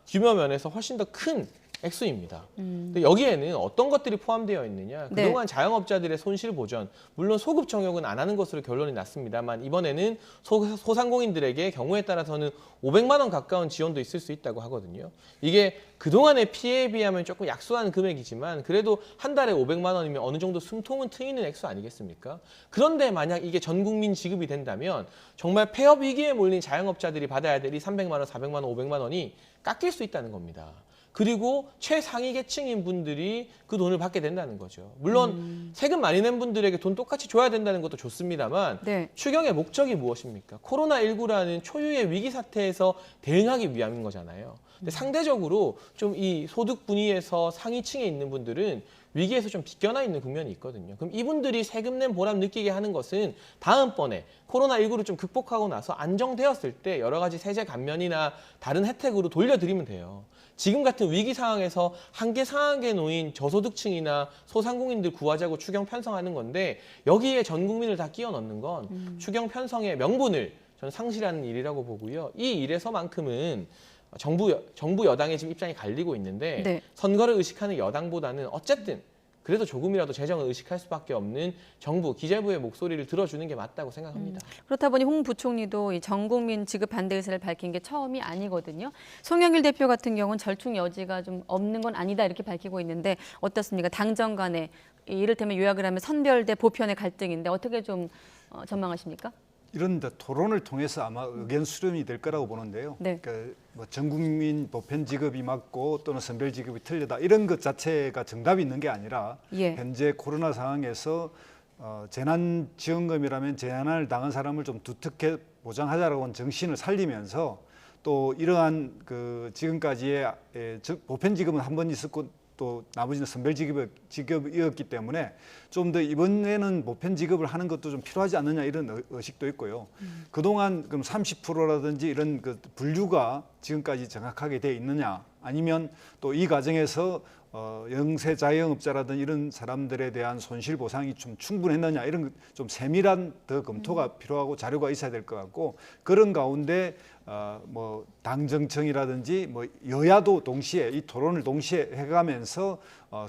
규모 면에서 훨씬 더 큰 액수입니다. 근데 여기에는 어떤 것들이 포함되어 있느냐. 그동안 자영업자들의 손실 보전, 물론 소급 적용은 안 하는 것으로 결론이 났습니다만 이번에는 소상공인들에게 경우에 따라서는 500만 원 가까운 지원도 있을 수 있다고 하거든요. 이게 그동안의 피해에 비하면 조금 약소한 금액이지만 그래도 한 달에 500만 원이면 어느 정도 숨통은 트이는 액수 아니겠습니까? 그런데 만약 이게 전 국민 지급이 된다면 정말 폐업 위기에 몰린 자영업자들이 받아야 될 이 300만 원, 400만 원, 500만 원이 깎일 수 있다는 겁니다. 그리고 최상위 계층인 분들이 그 돈을 받게 된다는 거죠. 물론 세금 많이 낸 분들에게 돈 똑같이 줘야 된다는 것도 좋습니다만 추경의 목적이 무엇입니까? 코로나19라는 초유의 위기 사태에서 대응하기 위함인 거잖아요. 근데 상대적으로 좀 이 소득 분위에서 상위층에 있는 분들은 위기에서 좀 비껴나 있는 국면이 있거든요. 그럼 이분들이 세금 낸 보람 느끼게 하는 것은 다음번에 코로나19를 좀 극복하고 나서 안정되었을 때 여러 가지 세제 감면이나 다른 혜택으로 돌려드리면 돼요. 지금 같은 위기 상황에서 한계 상황에 놓인 저소득층이나 소상공인들 구하자고 추경 편성하는 건데 여기에 전 국민을 다 끼워 넣는 건 추경 편성의 명분을 저는 상실하는 일이라고 보고요. 이 일에서만큼은 정부 여당의 지금 입장이 갈리고 있는데 선거를 의식하는 여당보다는 어쨌든 그래도 조금이라도 재정을 의식할 수밖에 없는 정부, 기재부의 목소리를 들어주는 게 맞다고 생각합니다. 그렇다 보니 홍 부총리도 이 전 국민 지급 반대 의사를 밝힌 게 처음이 아니거든요. 송영길 대표 같은 경우는 절충 여지가 좀 없는 건 아니다 이렇게 밝히고 있는데 어떻습니까? 당정 간에 이를테면 요약을 하면 선별 대 보편의 갈등인데 어떻게 좀 전망하십니까? 이런 토론을 통해서 아마 의견 수렴이 될 거라고 보는데요. 그러니까 전 국민 보편 지급이 맞고 또는 선별 지급이 틀리다 이런 것 자체가 정답이 있는 게 아니라 현재 코로나 상황에서 재난지원금이라면 재난을 당한 사람을 좀 두텁게 보장하자라고 하는 정신을 살리면서 또 이러한 지금까지의 보편 지급은 한 번 있었고 또 나머지는 선별 지급이었기 때문에 좀 더 이번에는 보편 지급을 하는 것도 좀 필요하지 않느냐 이런 의식도 있고요. 그동안 그럼 30%라든지 이런 분류가 지금까지 정확하게 돼 있느냐 아니면 또 이 과정에서 영세 자영업자라든지 이런 사람들에 대한 손실 보상이 좀 충분했느냐 이런 좀 세밀한 더 검토가 필요하고 자료가 있어야 될 것 같고 그런 가운데 당정청이라든지 여야도 동시에 이 토론을 동시에 해가면서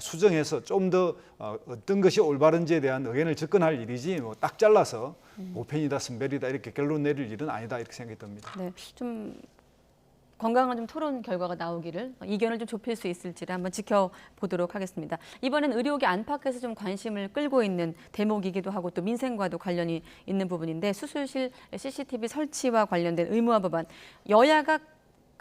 수정해서 좀 더 어떤 것이 올바른지에 대한 의견을 접근할 일이지 딱 잘라서 보편이다 선별이다 이렇게 결론 내릴 일은 아니다 이렇게 생각이 듭니다. 네, 좀 건강한 좀 토론 결과가 나오기를 이견을 좀 좁힐 수 있을지를 한번 지켜보도록 하겠습니다. 이번엔 의료계 안팎에서 좀 관심을 끌고 있는 대목이기도 하고 또 민생과도 관련이 있는 부분인데 수술실 CCTV 설치와 관련된 의무화 법안 여야가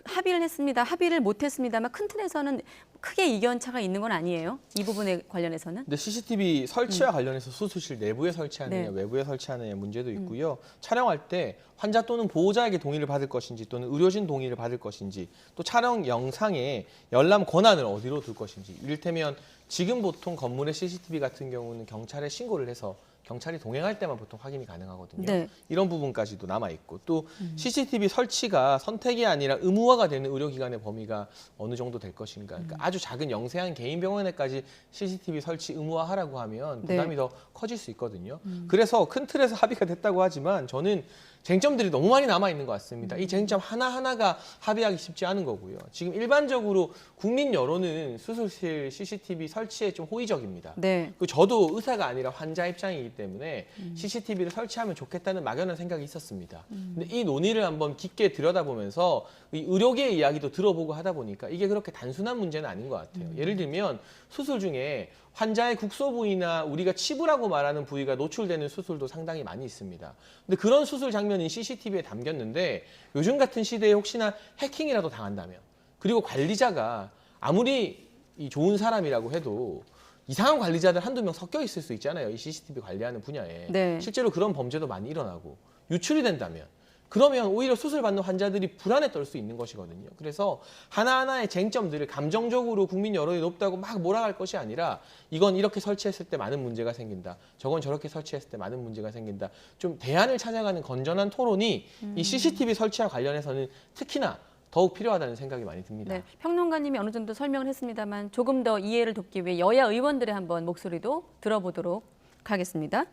합의를 했습니다. 합의를 못했습니다만 큰 틀에서는 크게 이견차가 있는 건 아니에요. 이 부분에 관련해서는. 근데 CCTV 설치와 관련해서 수술실 내부에 설치하느냐 외부에 설치하느냐 문제도 있고요. 촬영할 때 환자 또는 보호자에게 동의를 받을 것인지 또는 의료진 동의를 받을 것인지 또 촬영 영상에 열람 권한을 어디로 둘 것인지 이를테면 지금 보통 건물의 CCTV 같은 경우는 경찰에 신고를 해서 경찰이 동행할 때만 보통 확인이 가능하거든요. 이런 부분까지도 남아있고 또 CCTV 설치가 선택이 아니라 의무화가 되는 의료기관의 범위가 어느 정도 될 것인가. 그러니까 아주 작은 영세한 개인 병원에까지 CCTV 설치 의무화하라고 하면 부담이 더 커질 수 있거든요. 그래서 큰 틀에서 합의가 됐다고 하지만 저는 쟁점들이 너무 많이 남아있는 것 같습니다. 이 쟁점 하나하나가 합의하기 쉽지 않은 거고요. 지금 일반적으로 국민 여론은 수술실 CCTV 설치에 좀 호의적입니다. 네. 저도 의사가 아니라 환자 입장이기 때문에 CCTV를 설치하면 좋겠다는 막연한 생각이 있었습니다. 근데 이 논의를 한번 깊게 들여다보면서 이 의료계의 이야기도 들어보고 하다 보니까 이게 그렇게 단순한 문제는 아닌 것 같아요. 예를 들면 수술 중에 환자의 국소 부위나 우리가 치부라고 말하는 부위가 노출되는 수술도 상당히 많이 있습니다. 근데 그런 수술 장면이 CCTV에 담겼는데 요즘 같은 시대에 혹시나 해킹이라도 당한다면, 그리고 관리자가 아무리 이 좋은 사람이라고 해도 이상한 관리자들 한두 명 섞여 있을 수 있잖아요. 이 CCTV 관리하는 분야에. 네. 실제로 그런 범죄도 많이 일어나고 유출이 된다면, 그러면 오히려 수술받는 환자들이 불안에 떨 수 있는 것이거든요. 그래서 하나하나의 쟁점들을 감정적으로 국민 여론이 높다고 막 몰아갈 것이 아니라 이건 이렇게 설치했을 때 많은 문제가 생긴다. 저건 저렇게 설치했을 때 많은 문제가 생긴다. 좀 대안을 찾아가는 건전한 토론이 이 CCTV 설치와 관련해서는 특히나 더욱 필요하다는 생각이 많이 듭니다. 네, 평론가님이 어느 정도 설명을 했습니다만 조금 더 이해를 돕기 위해 여야 의원들의 한번 목소리도 들어보도록 하겠습니다.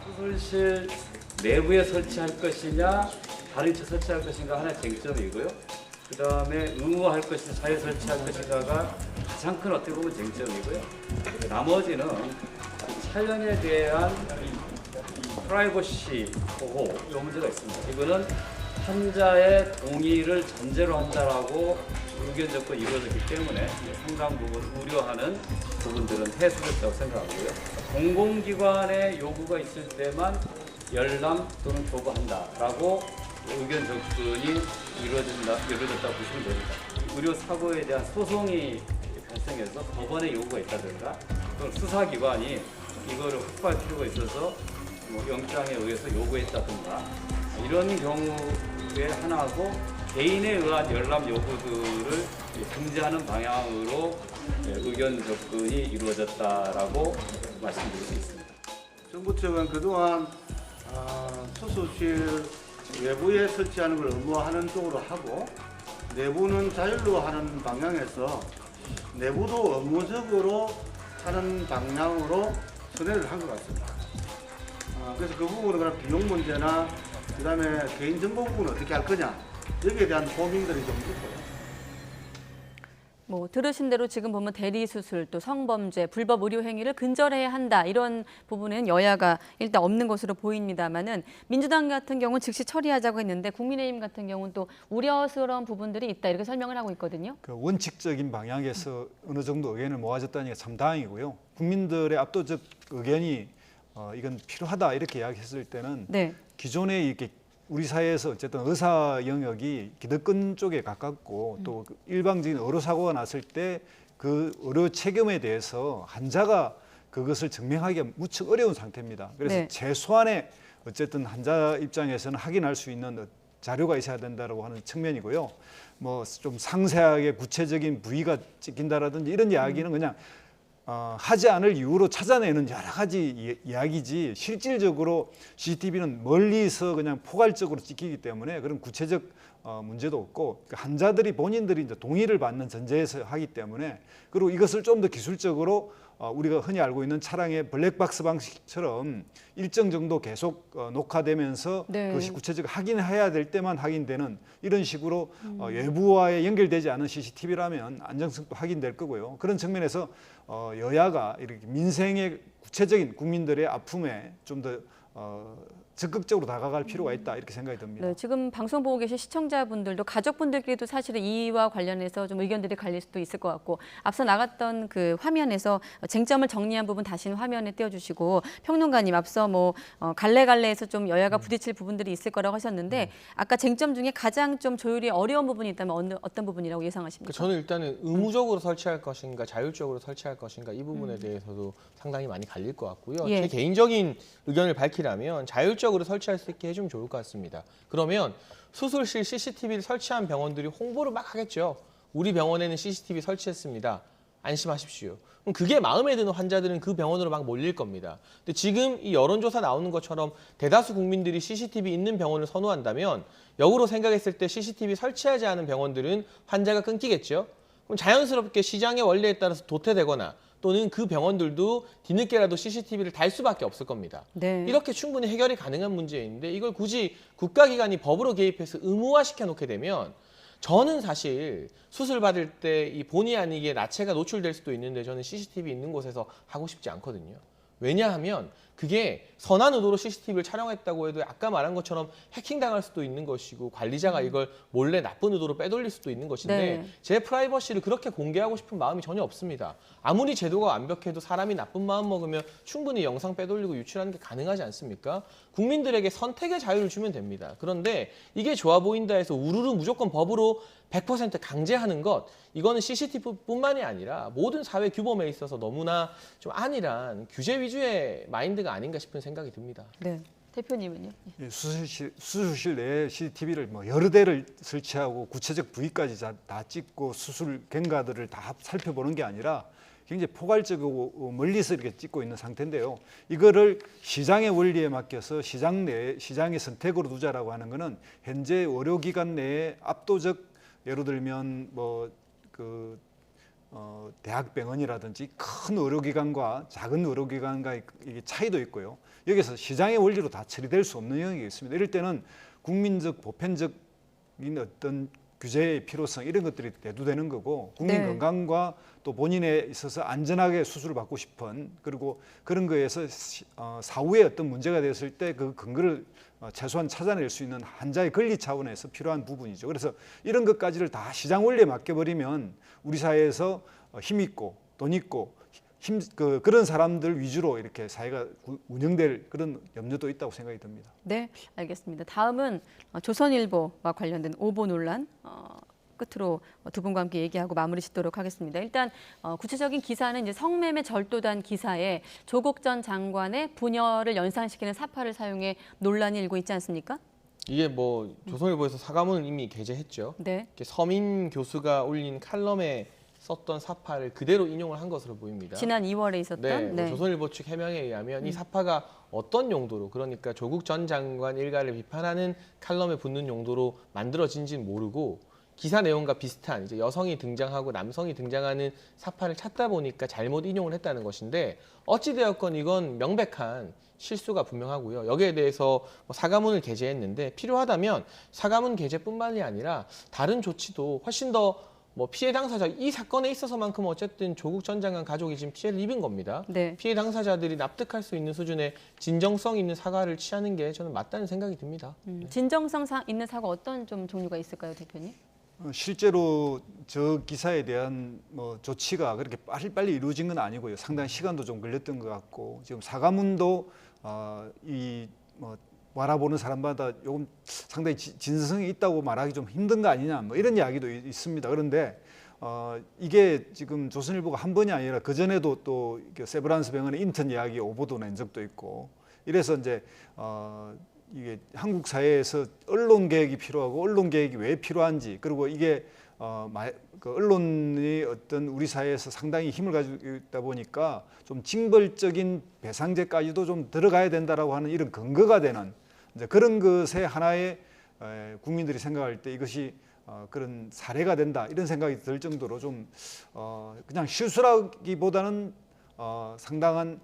수술실 내부에 설치할 것이냐 다른 데 설치할 것인가 하나의 쟁점이고요. 그다음에 의무화할 것이냐 자유 설치할 것인가가 가장 큰 어떻게 보면 쟁점이고요. 나머지는 촬영에 대한 프라이버시 보호 이 문제가 있습니다. 이거는 환자의 동의를 전제로 한다라고 의견 접근이 이루어졌기 때문에 상당 부분 우려하는 부분들은 해소됐다고 생각하고요. 공공기관의 요구가 있을 때만 열람 또는 교부한다라고 의견 접근이 이루어졌다고 보시면 됩니다. 의료 사고에 대한 소송이 발생해서 법원의 요구가 있다든가 또는 수사기관이 이거를 확보할 필요가 있어서 영장에 의해서 요구했다든가 이런 경우에 하나하고 개인에 의한 열람 요구들을 금지하는 방향으로 의견 접근이 이루어졌다라고 말씀드릴 수 있습니다. 정부 측은 그동안 수술실 외부에 설치하는 걸 의무화하는 쪽으로 하고 내부는 자율로 하는 방향에서 내부도 의무적으로 하는 방향으로 선회를 한 것 같습니다. 그래서 그 부분은 그런 비용 문제나 그다음에 개인정보 부분은 어떻게 할 거냐 여기에 대한 고민들이 좀 있고요. 뭐 들으신 대로 지금 보면 대리 수술 또 성범죄, 불법 의료 행위를 근절해야 한다 이런 부분에는 여야가 일단 없는 것으로 보입니다만은 민주당 같은 경우는 즉시 처리하자고 했는데 국민의힘 같은 경우는 또 우려스러운 부분들이 있다 이렇게 설명을 하고 있거든요. 그 원칙적인 방향에서 어느 정도 의견을 모아줬다는 게 참 다행이고요. 국민들의 압도적 의견이 이건 필요하다 이렇게 이야기했을 때는 네. 기존에 이렇게 우리 사회에서 어쨌든 의사 영역이 기득권 쪽에 가깝고 또 일방적인 의료 사고가 났을 때 그 의료 책임에 대해서 환자가 그것을 증명하기가 무척 어려운 상태입니다. 그래서 네. 최소한의 어쨌든 환자 입장에서는 확인할 수 있는 자료가 있어야 된다고 하는 측면이고요. 뭐 좀 상세하게 구체적인 부위가 찍힌다라든지 이런 이야기는 그냥 하지 않을 이유로 찾아내는 여러 가지 이야기지 실질적으로 CCTV는 멀리서 그냥 포괄적으로 찍히기 때문에 그런 구체적 문제도 없고 환자들이 본인들이 이제 동의를 받는 전제에서 하기 때문에 그리고 이것을 좀 더 기술적으로 우리가 흔히 알고 있는 차량의 블랙박스 방식처럼 일정 정도 계속 녹화되면서 네. 그것이 구체적으로 확인해야 될 때만 확인되는 이런 식으로 외부와에 연결되지 않은 CCTV라면 안정성도 확인될 거고요. 그런 측면에서 여야가 이렇게 민생의 구체적인 국민들의 아픔에 좀 더 적극적으로 다가갈 필요가 있다 이렇게 생각이 듭니다. 네, 지금 방송 보고 계신 시청자분들도 가족분들끼리도 사실은 이와 관련해서 좀 의견들이 갈릴 수도 있을 것 같고 앞서 나갔던 그 화면에서 쟁점을 정리한 부분 다시는 화면에 띄워주시고 평론가님 앞서 뭐 갈래갈래에서 좀 여야가 부딪힐 부분들이 있을 거라고 하셨는데 아까 쟁점 중에 가장 좀 조율이 어려운 부분이 있다면 어떤 부분이라고 예상하십니까? 저는 일단은 의무적으로 설치할 것인가 자율적으로 설치할 것인가 이 부분에 대해서도 상당히 많이 갈릴 것 같고요. 예. 제 개인적인 의견을 밝히라면 자율적으로 설치할 수 있게 해주면 좋을 것 같습니다. 그러면 수술실 CCTV를 설치한 병원들이 홍보를 막 하겠죠. 우리 병원에는 CCTV 설치했습니다. 안심하십시오. 그럼 그게 마음에 드는 환자들은 그 병원으로 막 몰릴 겁니다. 근데 지금 이 여론조사 나오는 것처럼 대다수 국민들이 CCTV 있는 병원을 선호한다면 역으로 생각했을 때 CCTV 설치하지 않은 병원들은 환자가 끊기겠죠. 그럼 자연스럽게 시장의 원리에 따라서 도태되거나 또는 그 병원들도 뒤늦게라도 CCTV를 달 수밖에 없을 겁니다. 네. 이렇게 충분히 해결이 가능한 문제인데 이걸 굳이 국가기관이 법으로 개입해서 의무화시켜 놓게 되면 저는 사실 수술 받을 때 이 본의 아니게 나체가 노출될 수도 있는데 저는 CCTV 있는 곳에서 하고 싶지 않거든요. 왜냐하면 그게 선한 의도로 CCTV를 촬영했다고 해도 아까 말한 것처럼 해킹당할 수도 있는 것이고 관리자가 이걸 몰래 나쁜 의도로 빼돌릴 수도 있는 것인데 네. 제 프라이버시를 그렇게 공개하고 싶은 마음이 전혀 없습니다. 아무리 제도가 완벽해도 사람이 나쁜 마음 먹으면 충분히 영상 빼돌리고 유출하는 게 가능하지 않습니까? 국민들에게 선택의 자유를 주면 됩니다. 그런데 이게 좋아 보인다 해서 우르르 무조건 법으로 100% 강제하는 것, 이거는 CCTV뿐만이 아니라 모든 사회 규범에 있어서 너무나 좀 안일한 규제 위주의 마인드가 아닌가 싶은 생각이 듭니다. 네. 대표님은요? 예, 수술실 내에 CCTV를 뭐 여러 대를 설치하고 구체적 부위까지 다 찍고 수술 경과들을 다 살펴보는 게 아니라 굉장히 포괄적이고 멀리서 이렇게 찍고 있는 상태인데요. 이거를 시장의 원리에 맡겨서 시장의 선택으로 두자라고 하는 것은 현재 의료기관 내에 압도적, 예를 들면 대학병원이라든지 큰 의료기관과 작은 의료기관과의 이게 차이도 있고요. 여기서 시장의 원리로 다 처리될 수 없는 영역이 있습니다. 이럴 때는 국민적, 보편적인 어떤 규제의 필요성 이런 것들이 대두되는 거고 국민 네. 건강과 또 본인에 있어서 안전하게 수술을 받고 싶은, 그리고 그런 거에서 사후에 어떤 문제가 됐을 때 그 근거를 최소한 찾아낼 수 있는 환자의 권리 차원에서 필요한 부분이죠. 그래서 이런 것까지를 다 시장 원리에 맡겨버리면 우리 사회에서 힘 있고 돈 있고 그런 사람들 위주로 이렇게 사회가 운영될 그런 염려도 있다고 생각이 듭니다. 네, 알겠습니다. 다음은 조선일보와 관련된 오보 논란 끝으로 두 분과 함께 얘기하고 마무리 짓도록 하겠습니다. 일단 구체적인 기사는 이제 성매매 절도단 기사에 조국 전 장관의 부녀를 연상시키는 사파를 사용해 논란이 일고 있지 않습니까? 이게 뭐 조선일보에서 사과문을 이미 게재했죠. 네. 서민 교수가 올린 칼럼에 썼던 사파를 그대로 인용을 한 것으로 보입니다. 지난 2월에 있었던. 네. 조선일보 측 해명에 의하면 이 사파가 어떤 용도로, 그러니까 조국 전 장관 일가를 비판하는 칼럼에 붙는 용도로 만들어진지는 모르고 기사 내용과 비슷한 이제 여성이 등장하고 남성이 등장하는 사파를 찾다 보니까 잘못 인용을 했다는 것인데 어찌되었건 이건 명백한 실수가 분명하고요. 여기에 대해서 사과문을 게재했는데 필요하다면 사과문 게재뿐만이 아니라 다른 조치도 훨씬 더 피해 당사자, 이 사건에 있어서만큼 어쨌든 조국 전 장관 가족이 지금 피해를 입은 겁니다. 네. 피해 당사자들이 납득할 수 있는 수준의 진정성 있는 사과를 취하는 게 저는 맞다는 생각이 듭니다. 진정성 있는 사과 어떤 좀 종류가 있을까요, 대표님? 실제로 저 기사에 대한 조치가 그렇게 빨리 이루어진 건 아니고요. 상당히 시간도 좀 걸렸던 것 같고 지금 사과문도 바라보는 사람마다 조금 상당히 진성이 있다고 말하기 좀 힘든 거 아니냐 이런 이야기도 있습니다. 그런데 이게 지금 조선일보가 한 번이 아니라 그 전에도 또 세브란스 병원의 인턴 이야기 오보도 낸 적도 있고 이래서 이제 이게 한국 사회에서 언론 개혁이 필요하고 언론 개혁이 왜 필요한지, 그리고 이게 그 언론이 어떤 우리 사회에서 상당히 힘을 가지고 있다 보니까 좀 징벌적인 배상제까지도 좀 들어가야 된다라고 하는 이런 근거가 되는 이제 그런 것에 하나의 국민들이 생각할 때 이것이 그런 사례가 된다 이런 생각이 들 정도로 좀 그냥 실수라기보다는 상당한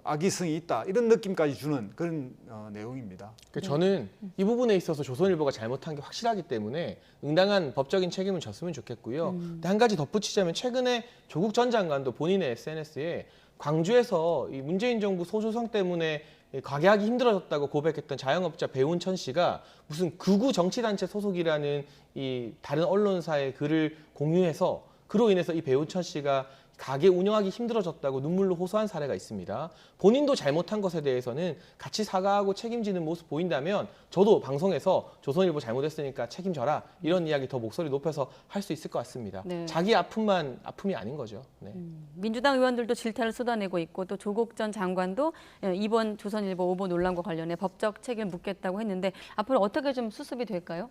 악의성이 있다 이런 느낌까지 주는 그런 내용입니다. 저는 이 부분에 있어서 조선일보가 잘못한 게 확실하기 때문에 응당한 법적인 책임을 졌으면 좋겠고요. 근데 한 가지 덧붙이자면 최근에 조국 전 장관도 본인의 SNS에 광주에서 이 문재인 정부 소조성 때문에 가게하기 힘들어졌다고 고백했던 자영업자 배운천 씨가 무슨 극우 정치단체 소속이라는 이 다른 언론사의 글을 공유해서 그로 인해서 이 배운천 씨가 가게 운영하기 힘들어졌다고 눈물로 호소한 사례가 있습니다. 본인도 잘못한 것에 대해서는 같이 사과하고 책임지는 모습 보인다면 저도 방송에서 조선일보 잘못했으니까 책임져라 이런 이야기 더 목소리 높여서 할 수 있을 것 같습니다. 네. 자기 아픔만 아픔이 아닌 거죠. 네. 민주당 의원들도 질타를 쏟아내고 있고 또 조국 전 장관도 이번 조선일보 오보 논란과 관련해 법적 책임을 묻겠다고 했는데 앞으로 어떻게 좀 수습이 될까요?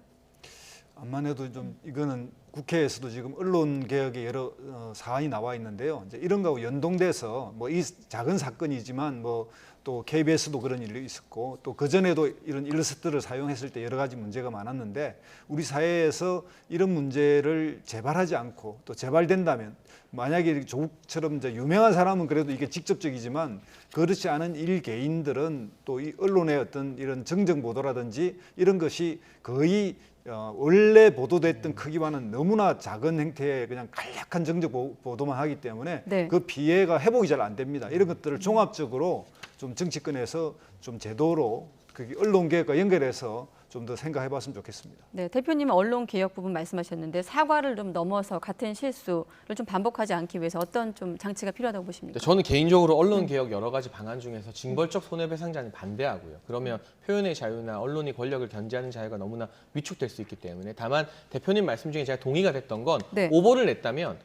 암만 해도 좀 이거는 국회에서도 지금 언론 개혁의 여러 사안이 나와 있는데요. 이제 이런 거하고 연동돼서 뭐 이 작은 사건이지만 뭐 또 KBS도 그런 일이 있었고 또 그 전에도 이런 일러스트를 사용했을 때 여러 가지 문제가 많았는데 우리 사회에서 이런 문제를 재발하지 않고 또 재발된다면 만약에 조국처럼 이제 유명한 사람은 그래도 이게 직접적이지만 그렇지 않은 일개인들은 또 이 언론의 어떤 이런 정정 보도라든지 이런 것이 거의 원래 보도됐던 크기와는 너무나 작은 형태의 그냥 간략한 정적 보도만 하기 때문에 네. 그 피해가 회복이 잘 안 됩니다. 이런 것들을 종합적으로 좀 정치권에서 좀 제도로 그 언론 개혁과 연결해서 좀 더 생각해 봤으면 좋겠습니다. 네, 대표님은 언론 개혁 부분 말씀하셨는데 사과를 좀 넘어서 같은 실수를 좀 반복하지 않기 위해서 어떤 좀 장치가 필요하다고 보십니까? 저는 개인적으로 언론 개혁 여러 가지 방안 중에서 징벌적 손해배상자는 반대하고요. 그러면 표현의 자유나 언론이 권력을 견제하는 자유가 너무나 위축될 수 있기 때문에 다만 대표님 말씀 중에 제가 동의가 됐던 건 네. 오보를 냈다면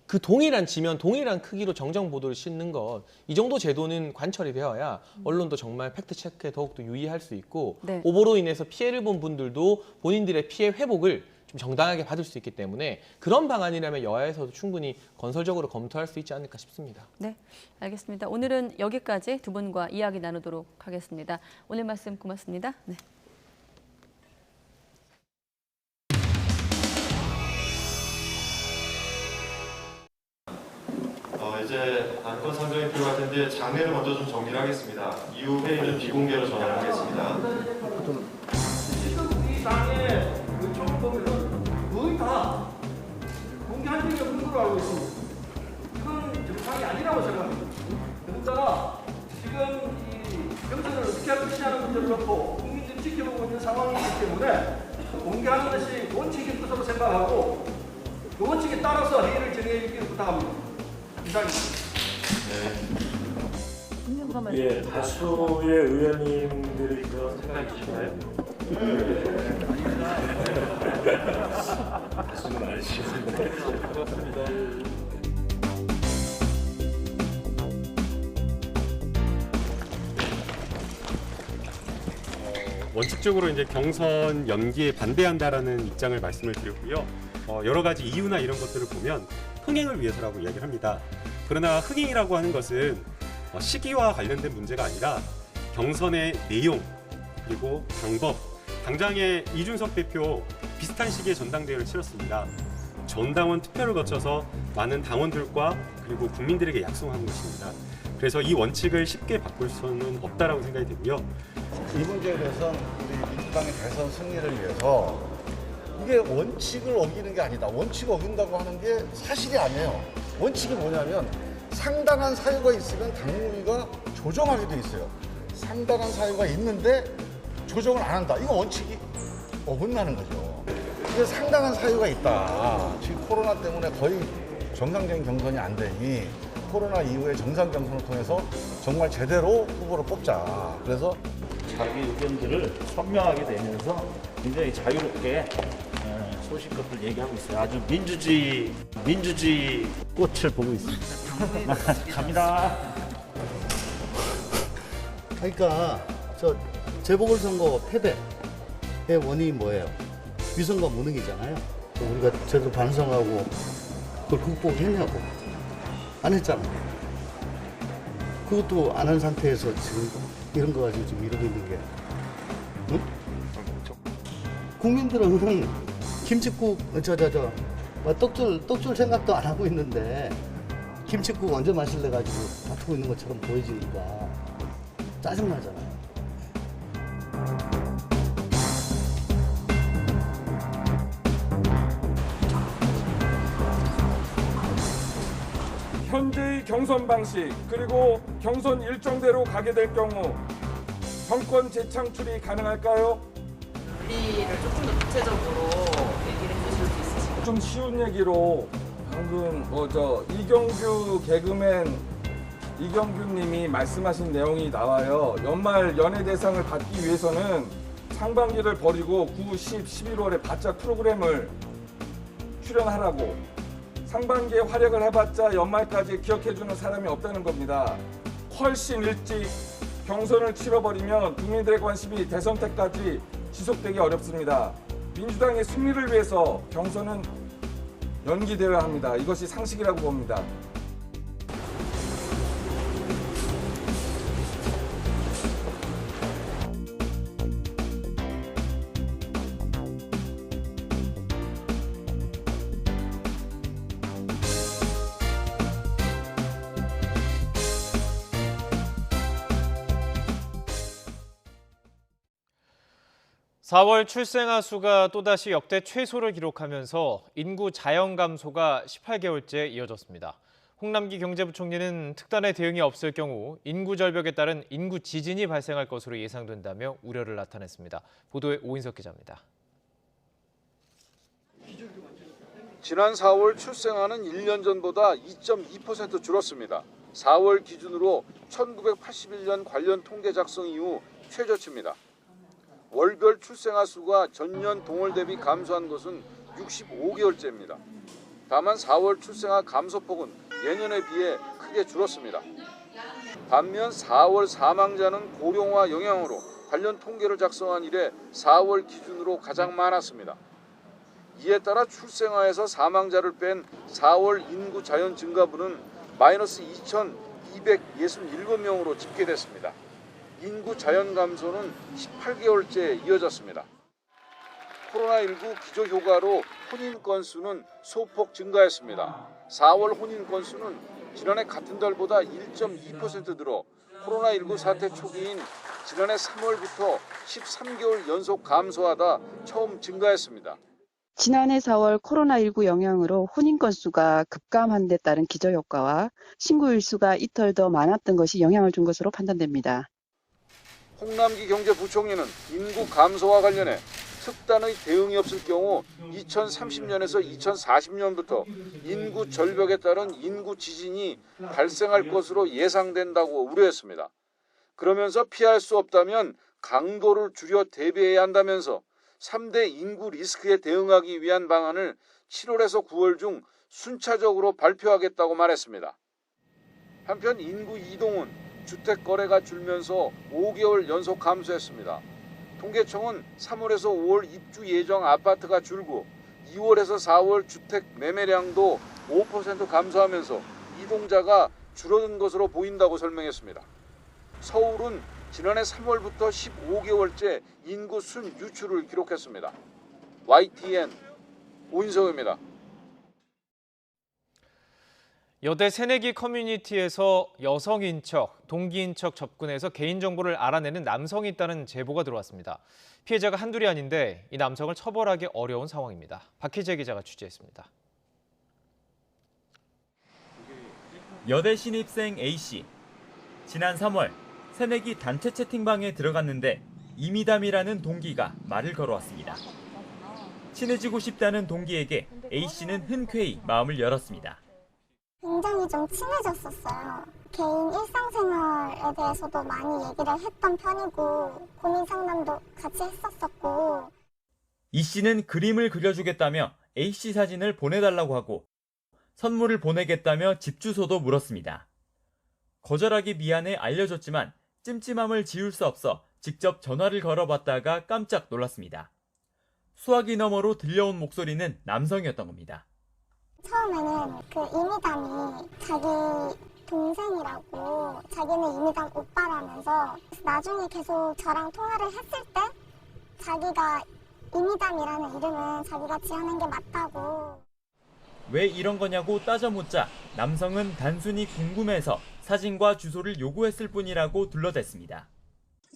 그 동일한 지면, 동일한 크기로 정정 보도를 싣는 것, 이 정도 제도는 관철이 되어야 언론도 정말 팩트 체크에 더욱더 유의할 수 있고 네. 오보로 인해서 피해를 본 분들도 본인들의 피해 회복을 좀 정당하게 받을 수 있기 때문에 그런 방안이라면 여야에서도 충분히 건설적으로 검토할 수 있지 않을까 싶습니다. 네, 알겠습니다. 오늘은 여기까지 두 분과 이야기 나누도록 하겠습니다. 오늘 말씀 고맙습니다. 네. 이제 안건 선정이 필요할 텐데 장례를 먼저 좀 정리를 하겠습니다. 이후 회의는 비공개로 전환하겠습니다. 지금 이 당의 의총 보면은 거의 다 공개한 적이 없는 걸로 알고 있습니다. 이건 정상이 아니라고 생각합니다. 더군다나 지금 이 경선을 어떻게 할 것이냐는 문제를 놓고 국민들이 지켜보고 있는 상황이기 때문에 공개하는 것이 원칙인 것으로 생각하고 그 원칙에 따라서 회의를 진행해 주기를 부탁합니다. 예, 다수의 의원님들이 그런 생각이신가요? 다수는 아니시군요. 원칙적으로 이제 경선 연기에 반대한다라는 입장을 말씀을 드렸고요. 여러 가지 이유나 이런 것들을 보면 흥행을 위해서라고 이야기를 합니다. 그러나 흥행이라고 하는 것은 시기와 관련된 문제가 아니라 경선의 내용 그리고 방법. 당장에 이준석 대표 비슷한 시기에 전당대회를 치렀습니다. 전당원 투표를 거쳐서 많은 당원들과 그리고 국민들에게 약속한 것입니다. 그래서 이 원칙을 쉽게 바꿀 수는 없다라고 생각이 되고요. 이 문제에 대해서 우리 민주당의 대선 승리를 위해서 이게 원칙을 어기는 게 아니다. 원칙을 어긴다고 하는 게 사실이 아니에요. 원칙이 뭐냐면 상당한 사유가 있으면 당무위가 조정하게 돼 있어요. 상당한 사유가 있는데 조정을 안 한다. 이거 원칙이 어긋나는 거죠. 이게 상당한 사유가 있다. 지금 코로나 때문에 거의 정상적인 경선이 안 되니 코로나 이후에 정상 경선을 통해서 정말 제대로 후보를 뽑자. 그래서 자기 의견들을 선명하게 내면서 굉장히 자유롭게 소신껏들 얘기하고 있어요. 아주 민주주의 꽃을 보고 있습니다. 갑니다. 그러니까 저 재보궐선거 패배의 원인이 뭐예요? 위선과 무능이잖아요. 우리가 제대로 반성하고 그걸 극복했냐고. 안 했잖아요. 그것도 안 한 상태에서 지금 이런 거 가지고 지금 이러고 있는 게. 응? 국민들은 김칫국 떡줄 생각도 안 하고 있는데 김칫국 언제 마실래 가지고 다투고 있는 것처럼 보여지니까 짜증나잖아요. 현재의 경선 방식 그리고 경선 일정대로 가게 될 경우 정권 재창출이 가능할까요? 우리를 조금 더 구체적으로 얘기를 해주실 수 있으실까요? 좀 쉬운 얘기로 방금 이경규 개그맨 이경규님이 말씀하신 내용이 나와요. 연말 연예대상을 받기 위해서는 상반기를 버리고 9, 10, 11월에 바짝 프로그램을 출연하라고. 상반기에 활약을 해봤자 연말까지 기억해주는 사람이 없다는 겁니다. 훨씬 일찍 경선을 치러버리면 국민들의 관심이 대선 때까지 지속되기 어렵습니다. 민주당의 승리를 위해서 경선은 연기되어야 합니다. 이것이 상식이라고 봅니다. (4월) 출생아 수가 또다시 역대 최소를 기록하면서 인구 자연 감소가 18개월째 이어졌습니다. 홍남기 경제부총리는 특단의 대응이 없을 경우 인구 절벽에 따른 인구 지진이 발생할 것으로 예상된다며 우려를 나타냈습니다. 보도에 오인석 기자입니다. 지난 4월 출생아는 1년 전보다 2.2% 줄었습니다. 4월 기준으로 1981년 관련 통계 작성 이후 최저치입니다. 월별 출생아 수가 전년 동월 대비 감소한 것은 65개월째입니다. 다만 4월 출생아 감소폭은 예년에 비해 크게 줄었습니다. 반면 4월 사망자는 고령화 영향으로 관련 통계를 작성한 이래 4월 기준으로 가장 많았습니다. 이에 따라 출생아에서 사망자를 뺀 4월 인구 자연 증가분은 마이너스 2,267명으로 집계됐습니다. 인구 자연 감소는 18개월째 이어졌습니다. 코로나19 기저효과로 혼인 건수는 소폭 증가했습니다. 4월 혼인 건수는 지난해 같은 달보다 1.2% 늘어 코로나19 사태 초기인 지난해 3월부터 13개월 연속 감소하다 처음 증가했습니다. 지난해 4월 코로나19 영향으로 혼인 건수가 급감한 데 따른 기저효과와 신고 일수가 이틀 더 많았던 것이 영향을 준 것으로 판단됩니다. 홍남기 경제부총리는 인구 감소와 관련해 특단의 대응이 없을 경우 2030년에서 2040년부터 인구 절벽에 따른 인구 지진이 발생할 것으로 예상된다고 우려했습니다. 그러면서 피할 수 없다면 강도를 줄여 대비해야 한다면서 3대 인구 리스크에 대응하기 위한 방안을 7월에서 9월 중 순차적으로 발표하겠다고 말했습니다. 한편 인구 이동은 주택 거래가 줄면서 5개월 연속 감소했습니다. 통계청은 3월에서 5월 입주 예정 아파트가 줄고 2월에서 4월 주택 매매량도 5% 감소하면서 이동자가 줄어든 것으로 보인다고 설명했습니다. 서울은 지난해 3월부터 15개월째 인구 순유출을 기록했습니다. YTN 오인성입니다. 여대 새내기 커뮤니티에서 여성인 척, 동기인 척 접근해서 개인정보를 알아내는 남성이 있다는 제보가 들어왔습니다. 피해자가 한둘이 아닌데 이 남성을 처벌하기 어려운 상황입니다. 박희재 기자가 취재했습니다. 여대 신입생 A씨. 지난 3월 새내기 단체 채팅방에 들어갔는데 이미담이라는 동기가 말을 걸어왔습니다. 친해지고 싶다는 동기에게 A씨는 흔쾌히 마음을 열었습니다. 굉장히 좀 친해졌었어요. 개인 일상생활에 대해서도 많이 얘기를 했던 편이고 고민 상담도 같이 했었었고. 이 씨는 그림을 그려주겠다며 A씨 사진을 보내달라고 하고 선물을 보내겠다며 집 주소도 물었습니다. 거절하기 미안해 알려줬지만 찜찜함을 지울 수 없어 직접 전화를 걸어봤다가 깜짝 놀랐습니다. 수화기 너머로 들려온 목소리는 남성이었던 겁니다. 처음에는 그 이미담이 자기 동생이라고 자기는 이미담 오빠라면서 나중에 계속 저랑 통화를 했을 때 자기가 이미담이라는 이름은 자기가 지어낸 게 맞다고. 왜 이런 거냐고 따져 묻자 남성은 단순히 궁금해서 사진과 주소를 요구했을 뿐이라고 둘러댔습니다.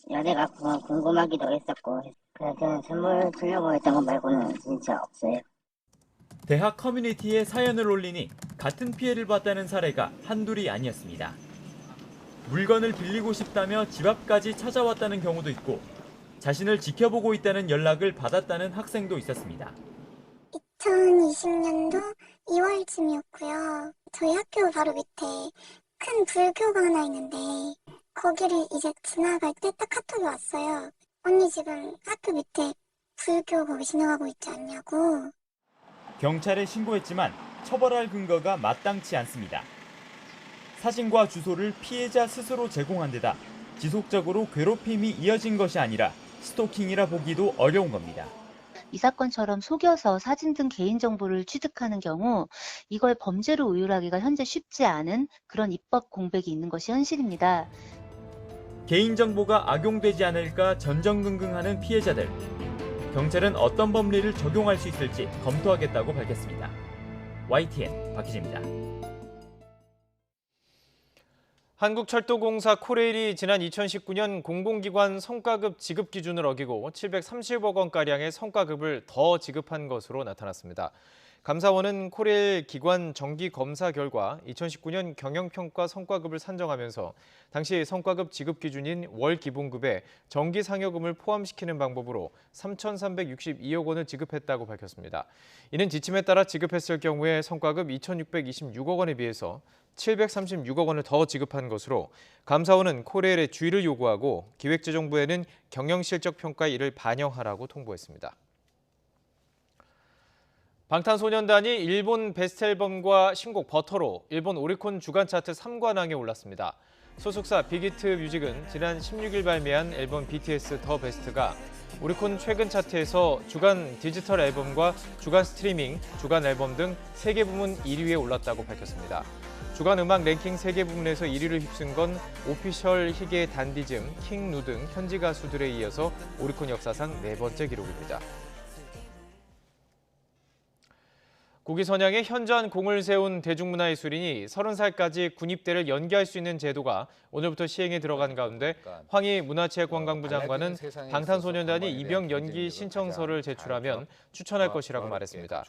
연애가 궁금하기도 했었고 그냥 저는 선물 주려고 했던 거 말고는 진짜 없어요. 대학 커뮤니티에 사연을 올리니 같은 피해를 봤다는 사례가 한둘이 아니었습니다. 물건을 빌리고 싶다며 집 앞까지 찾아왔다는 경우도 있고 자신을 지켜보고 있다는 연락을 받았다는 학생도 있었습니다. 2020년도 2월쯤이었고요. 저희 학교 바로 밑에 큰 불교가 하나 있는데 거기를 이제 지나갈 때 딱 카톡이 왔어요. 언니 지금 학교 밑에 불교 거기 지나가고 있지 않냐고. 경찰에 신고했지만 처벌할 근거가 마땅치 않습니다. 사진과 주소를 피해자 스스로 제공한 데다 지속적으로 괴롭힘이 이어진 것이 아니라 스토킹이라 보기도 어려운 겁니다. 이 사건처럼 속여서 사진 등 개인정보를 취득하는 경우 이걸 범죄로 의율하기가 현재 쉽지 않은 그런 입법 공백이 있는 것이 현실입니다. 개인정보가 악용되지 않을까 전전긍긍하는 피해자들. 경찰은 어떤 법리를 적용할 수 있을지 검토하겠다고 밝혔습니다. YTN 박희재입니다. 한국철도공사 코레일이 지난 2019년 공공기관 성과급 지급 기준을 어기고 730억 원가량의 성과급을 더 지급한 것으로 나타났습니다. 감사원은 코레일 기관 정기 검사 결과 2019년 경영평가 성과급을 산정하면서 당시 성과급 지급 기준인 월 기본급에 정기 상여금을 포함시키는 방법으로 3,362억 원을 지급했다고 밝혔습니다. 이는 지침에 따라 지급했을 경우에 성과급 2,626억 원에 비해서 736억 원을 더 지급한 것으로 감사원은 코레일의 주의를 요구하고 기획재정부에는 경영실적평가에 이를 반영하라고 통보했습니다. 방탄소년단이 일본 베스트 앨범과 신곡 버터로 일본 오리콘 주간 차트 3관왕에 올랐습니다. 소속사 빅히트 뮤직은 지난 16일 발매한 앨범 BTS 더 베스트가 오리콘 최근 차트에서 주간 디지털 앨범과 주간 스트리밍, 주간 앨범 등 3개 부문 1위에 올랐다고 밝혔습니다. 주간 음악 랭킹 3개 부문에서 1위를 휩쓴 건 오피셜 희게 단디즘, 킹누 등 현지 가수들에 이어서 오리콘 역사상 4번째 기록입니다. 국위선양에 현저한 공을 세운 대중문화예술인이 30살까지 군입대를 연기할 수 있는 제도가 오늘부터 시행에 들어간 가운데 황희 문화체육관광부 장관은 방탄소년단이 입영 연기 신청서를 제출하면 추천할 것이라고 말했습니다.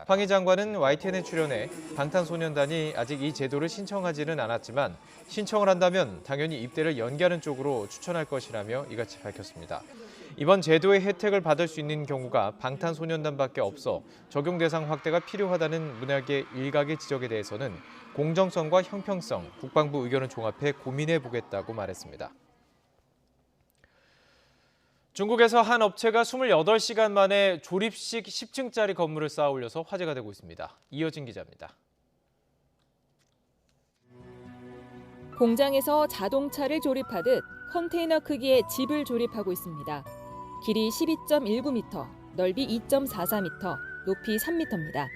황희 장관은 YTN에 출연해 방탄소년단이 아직 이 제도를 신청하지는 않았지만 신청을 한다면 당연히 입대를 연기하는 쪽으로 추천할 것이라며 이같이 밝혔습니다. 이번 제도의 혜택을 받을 수 있는 경우가 방탄소년단밖에 없어 적용 대상 확대가 필요하다는 문학의 일각의 지적에 대해서는 공정성과 형평성, 국방부 의견을 종합해 고민해보겠다고 말했습니다. 중국에서 한 업체가 28시간 만에 조립식 10층짜리 건물을 쌓아 올려서 화제가 되고 있습니다. 이어진 기자입니다. 공장에서 자동차를 조립하듯 컨테이너 크기의 집을 조립하고 있습니다. 길이 12.19m, 넓이 2.44m, 높이 3m입니다.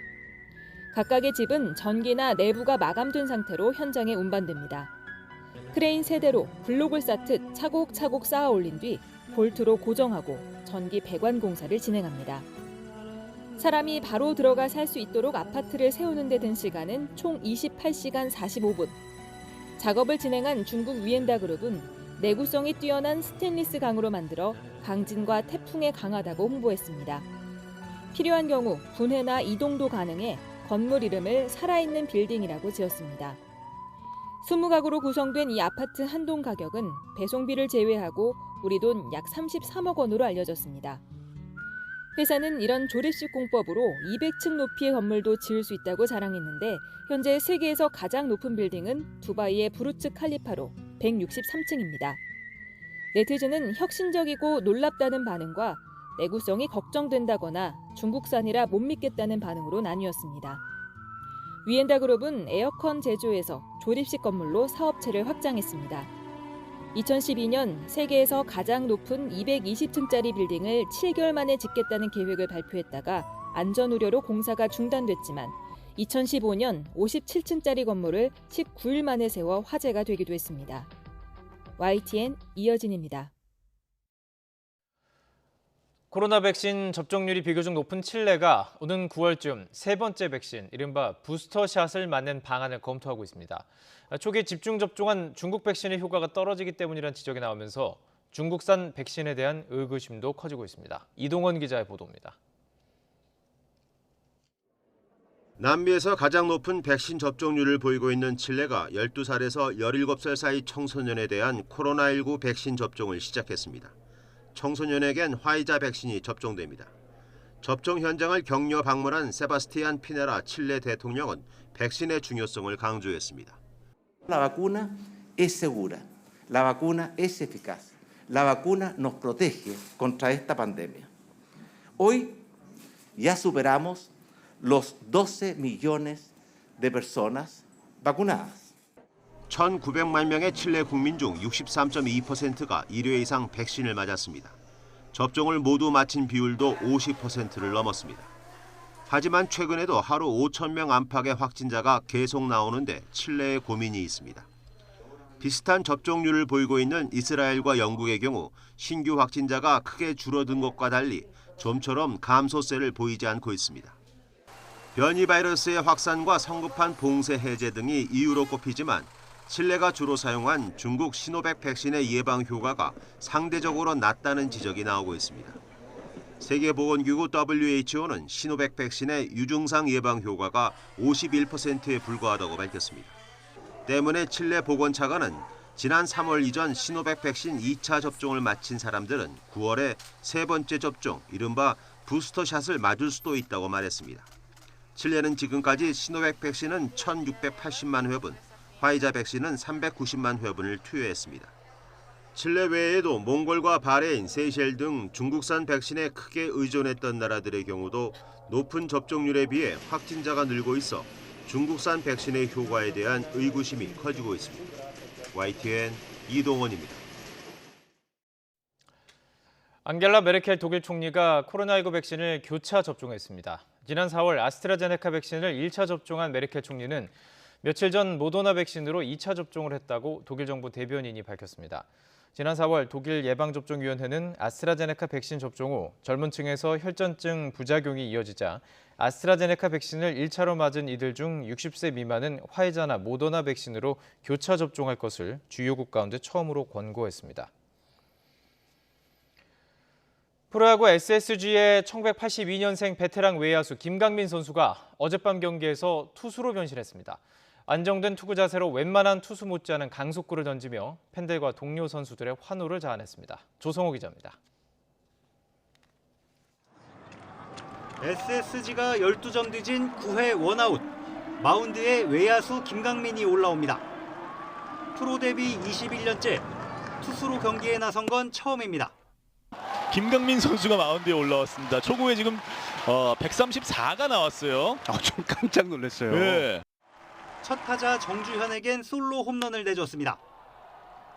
각각의 집은 전기나 내부가 마감된 상태로 현장에 운반됩니다. 크레인 3대로 블록을 쌓듯 차곡차곡 쌓아 올린 뒤 볼트로 고정하고 전기 배관 공사를 진행합니다. 사람이 바로 들어가 살 수 있도록 아파트를 세우는 데 든 시간은 총 28시간 45분. 작업을 진행한 중국 위엔다 그룹은 내구성이 뛰어난 스테인리스 강으로 만들어 강진과 태풍에 강하다고 홍보했습니다. 필요한 경우 분해나 이동도 가능해 건물 이름을 살아있는 빌딩이라고 지었습니다. 20가구로 구성된 이 아파트 한 동 가격은 배송비를 제외하고 우리 돈 약 33억 원으로 알려졌습니다. 회사는 이런 조립식 공법으로 200층 높이의 건물도 지을 수 있다고 자랑했는데 현재 세계에서 가장 높은 빌딩은 두바이의 부르츠 칼리파로 163층입니다. 네티즌은 혁신적이고 놀랍다는 반응과 내구성이 걱정된다거나 중국산이라 못 믿겠다는 반응으로 나뉘었습니다. 위엔다 그룹은 에어컨 제조에서 조립식 건물로 사업체를 확장했습니다. 2012년 세계에서 가장 높은 220층짜리 빌딩을 7개월 만에 짓겠다는 계획을 발표했다가 안전 우려로 공사가 중단됐지만 2015년 57층짜리 건물을 19일 만에 세워 화제가 되기도 했습니다. YTN 이어진입니다. 코로나 백신 접종률이 비교적 높은 칠레가 오는 9월쯤 세 번째 백신, 이른바 부스터샷을 맞는 방안을 검토하고 있습니다. 초기 집중 접종한 중국 백신의 효과가 떨어지기 때문이라는 지적이 나오면서 중국산 백신에 대한 의구심도 커지고 있습니다. 이동원 기자의 보도입니다. 남미에서 가장 높은 백신 접종률을 보이고 있는 칠레가 12살에서 17살 사이 청소년에 대한 코로나19 백신 접종을 시작했습니다. 청소년에겐 화이자 백신이 접종됩니다. 접종 현장을 격려 방문한 세바스티안 피네라 칠레 대통령은 백신의 중요성을 강조했습니다. La vacuna es segura. La vacuna es eficaz. La vacuna nos protege contra esta pandemia. Hoy ya superamos los 12 millones de personas vacunadas. 1,900만 명의 칠레 국민 중 63.2%가 1회 이상 백신을 맞았습니다. 접종을 모두 마친 비율도 50%를 넘었습니다. 하지만 최근에도 하루 5,000명 안팎의 확진자가 계속 나오는데 칠레의 고민이 있습니다. 비슷한 접종률을 보이고 있는 이스라엘과 영국의 경우 신규 확진자가 크게 줄어든 것과 달리 좀처럼 감소세를 보이지 않고 있습니다. 변이 바이러스의 확산과 성급한 봉쇄 해제 등이 이유로 꼽히지만 칠레가 주로 사용한 중국 시노백 백신의 예방 효과가 상대적으로 낮다는 지적이 나오고 있습니다. 세계보건기구 WHO는 시노백 백신의 유증상 예방 효과가 51%에 불과하다고 밝혔습니다. 때문에 칠레 보건차관은 지난 3월 이전 시노백 백신 2차 접종을 마친 사람들은 9월에 세 번째 접종, 이른바 부스터샷을 맞을 수도 있다고 말했습니다. 칠레는 지금까지 시노백 백신은 1,680만 회분, 화이자 백신은 390만 회분을 투여했습니다. 칠레 외에도 몽골과 바레인, 세이셸 등 중국산 백신에 크게 의존했던 나라들의 경우도 높은 접종률에 비해 확진자가 늘고 있어 중국산 백신의 효과에 대한 의구심이 커지고 있습니다. YTN 이동원입니다. 앙겔라 메르켈 독일 총리가 코로나19 백신을 교차 접종했습니다. 지난 4월 아스트라제네카 백신을 1차 접종한 메르켈 총리는 며칠 전 모더나 백신으로 2차 접종을 했다고 독일 정부 대변인이 밝혔습니다. 지난 4월 독일 예방접종위원회는 아스트라제네카 백신 접종 후 젊은 층에서 혈전증 부작용이 이어지자 아스트라제네카 백신을 1차로 맞은 이들 중 60세 미만은 화이자나 모더나 백신으로 교차 접종할 것을 주요국 가운데 처음으로 권고했습니다. 프로야구 SSG의 1982년생 베테랑 외야수 김강민 선수가 어젯밤 경기에서 투수로 변신했습니다. 안정된 투구 자세로 웬만한 투수 못지않은 강속구를 던지며 팬들과 동료 선수들의 환호를 자아냈습니다. 조성호 기자입니다. SSG가 12점 뒤진 9회 원아웃. 마운드에 외야수 김강민이 올라옵니다. 프로 데뷔 21년째 투수로 경기에 나선 건 처음입니다. 김강민 선수가 마운드에 올라왔습니다. 초구에 지금 134가 나왔어요. 좀 깜짝 놀랐어요. 네. 첫 타자 정주현에겐 솔로 홈런을 내줬습니다.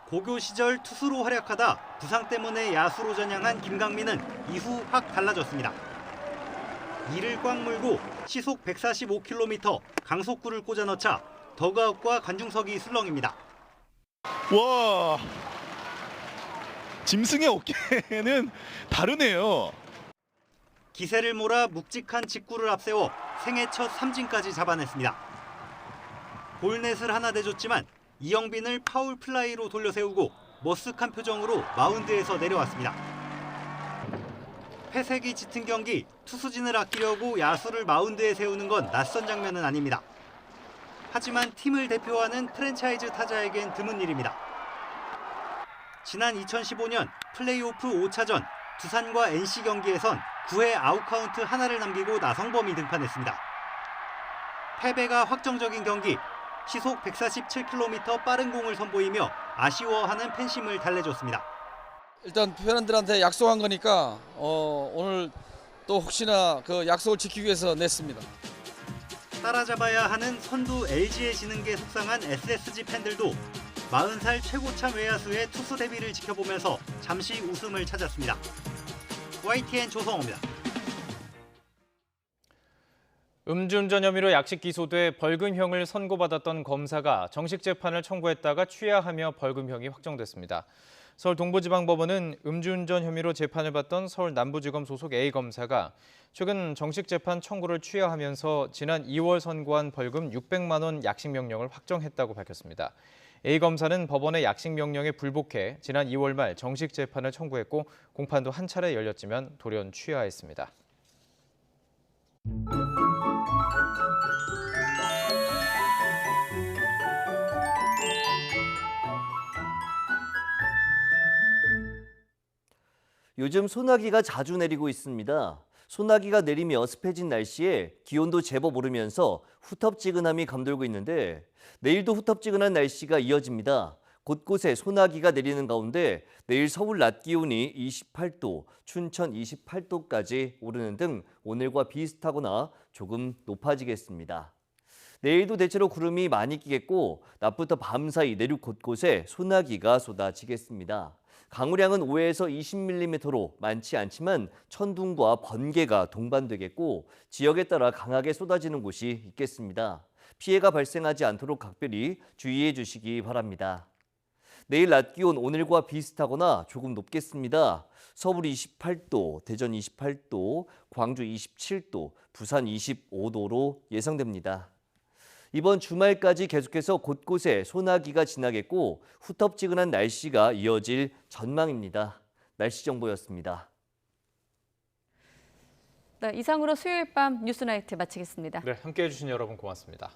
고교 시절 투수로 활약하다 부상 때문에 야수로 전향한 김강민은 이후 확 달라졌습니다. 이를 꽉 물고 시속 145km 강속구를 꽂아 넣자 더그아웃과 관중석이 술렁입니다. 와, 짐승의 어깨는 다르네요. 기세를 몰아 묵직한 직구를 앞세워 생애 첫 삼진까지 잡아냈습니다. 볼넷을 하나 내줬지만 이영빈을 파울 플라이로 돌려세우고 머쓱한 표정으로 마운드에서 내려왔습니다. 패색이 짙은 경기, 투수진을 아끼려고 야수를 마운드에 세우는 건 낯선 장면은 아닙니다. 하지만 팀을 대표하는 프랜차이즈 타자에겐 드문 일입니다. 지난 2015년 플레이오프 5차전 두산과 NC 경기에선 9회 아웃카운트 하나를 남기고 나성범이 등판했습니다. 패배가 확정적인 경기, 시속 147km 빠른 공을 선보이며 아쉬워하는 팬심을 달래줬습니다. 일단 팬들한테 약속한 거니까 오늘 또 혹시나 그 약속을 지키기 위해서 냈습니다. 따라잡아야 하는 선두 LG에 지는 게 속상한 SSG 팬들도 40살 최고참 외야수의 투수 데뷔를 지켜보면서 잠시 웃음을 찾았습니다. YTN 조성호입니다. 음주운전 혐의로 약식 기소돼 벌금형을 선고받았던 검사가 정식 재판을 청구했다가 취하하며 벌금형이 확정됐습니다. 서울 동부지방법원은 음주운전 혐의로 재판을 받던 서울 남부지검 소속 A검사가 최근 정식 재판 청구를 취하하면서 지난 2월 선고한 벌금 600만 원 약식 명령을 확정했다고 밝혔습니다. A검사는 법원의 약식 명령에 불복해 지난 2월 말 정식 재판을 청구했고 공판도 한 차례 열렸지만 돌연 취하했습니다. 요즘 소나기가 자주 내리고 있습니다. 소나기가 내리며 습해진 날씨에 기온도 제법 오르면서 후텁지근함이 감돌고 있는데 내일도 후텁지근한 날씨가 이어집니다. 곳곳에 소나기가 내리는 가운데 내일 서울 낮 기온이 28도, 춘천 28도까지 오르는 등 오늘과 비슷하거나 조금 높아지겠습니다. 내일도 대체로 구름이 많이 끼겠고 낮부터 밤 사이 내륙 곳곳에 소나기가 쏟아지겠습니다. 강우량은 5에서 20mm로 많지 않지만 천둥과 번개가 동반되겠고 지역에 따라 강하게 쏟아지는 곳이 있겠습니다. 피해가 발생하지 않도록 각별히 주의해 주시기 바랍니다. 내일 낮 기온 오늘과 비슷하거나 조금 높겠습니다. 서울 28도, 대전 28도, 광주 27도, 부산 25도로 예상됩니다. 이번 주말까지 계속해서 곳곳에 소나기가 지나겠고 후텁지근한 날씨가 이어질 전망입니다. 날씨 정보였습니다. 네, 이상으로 수요일 밤 뉴스나이트 마치겠습니다. 네, 함께해 주신 여러분 고맙습니다.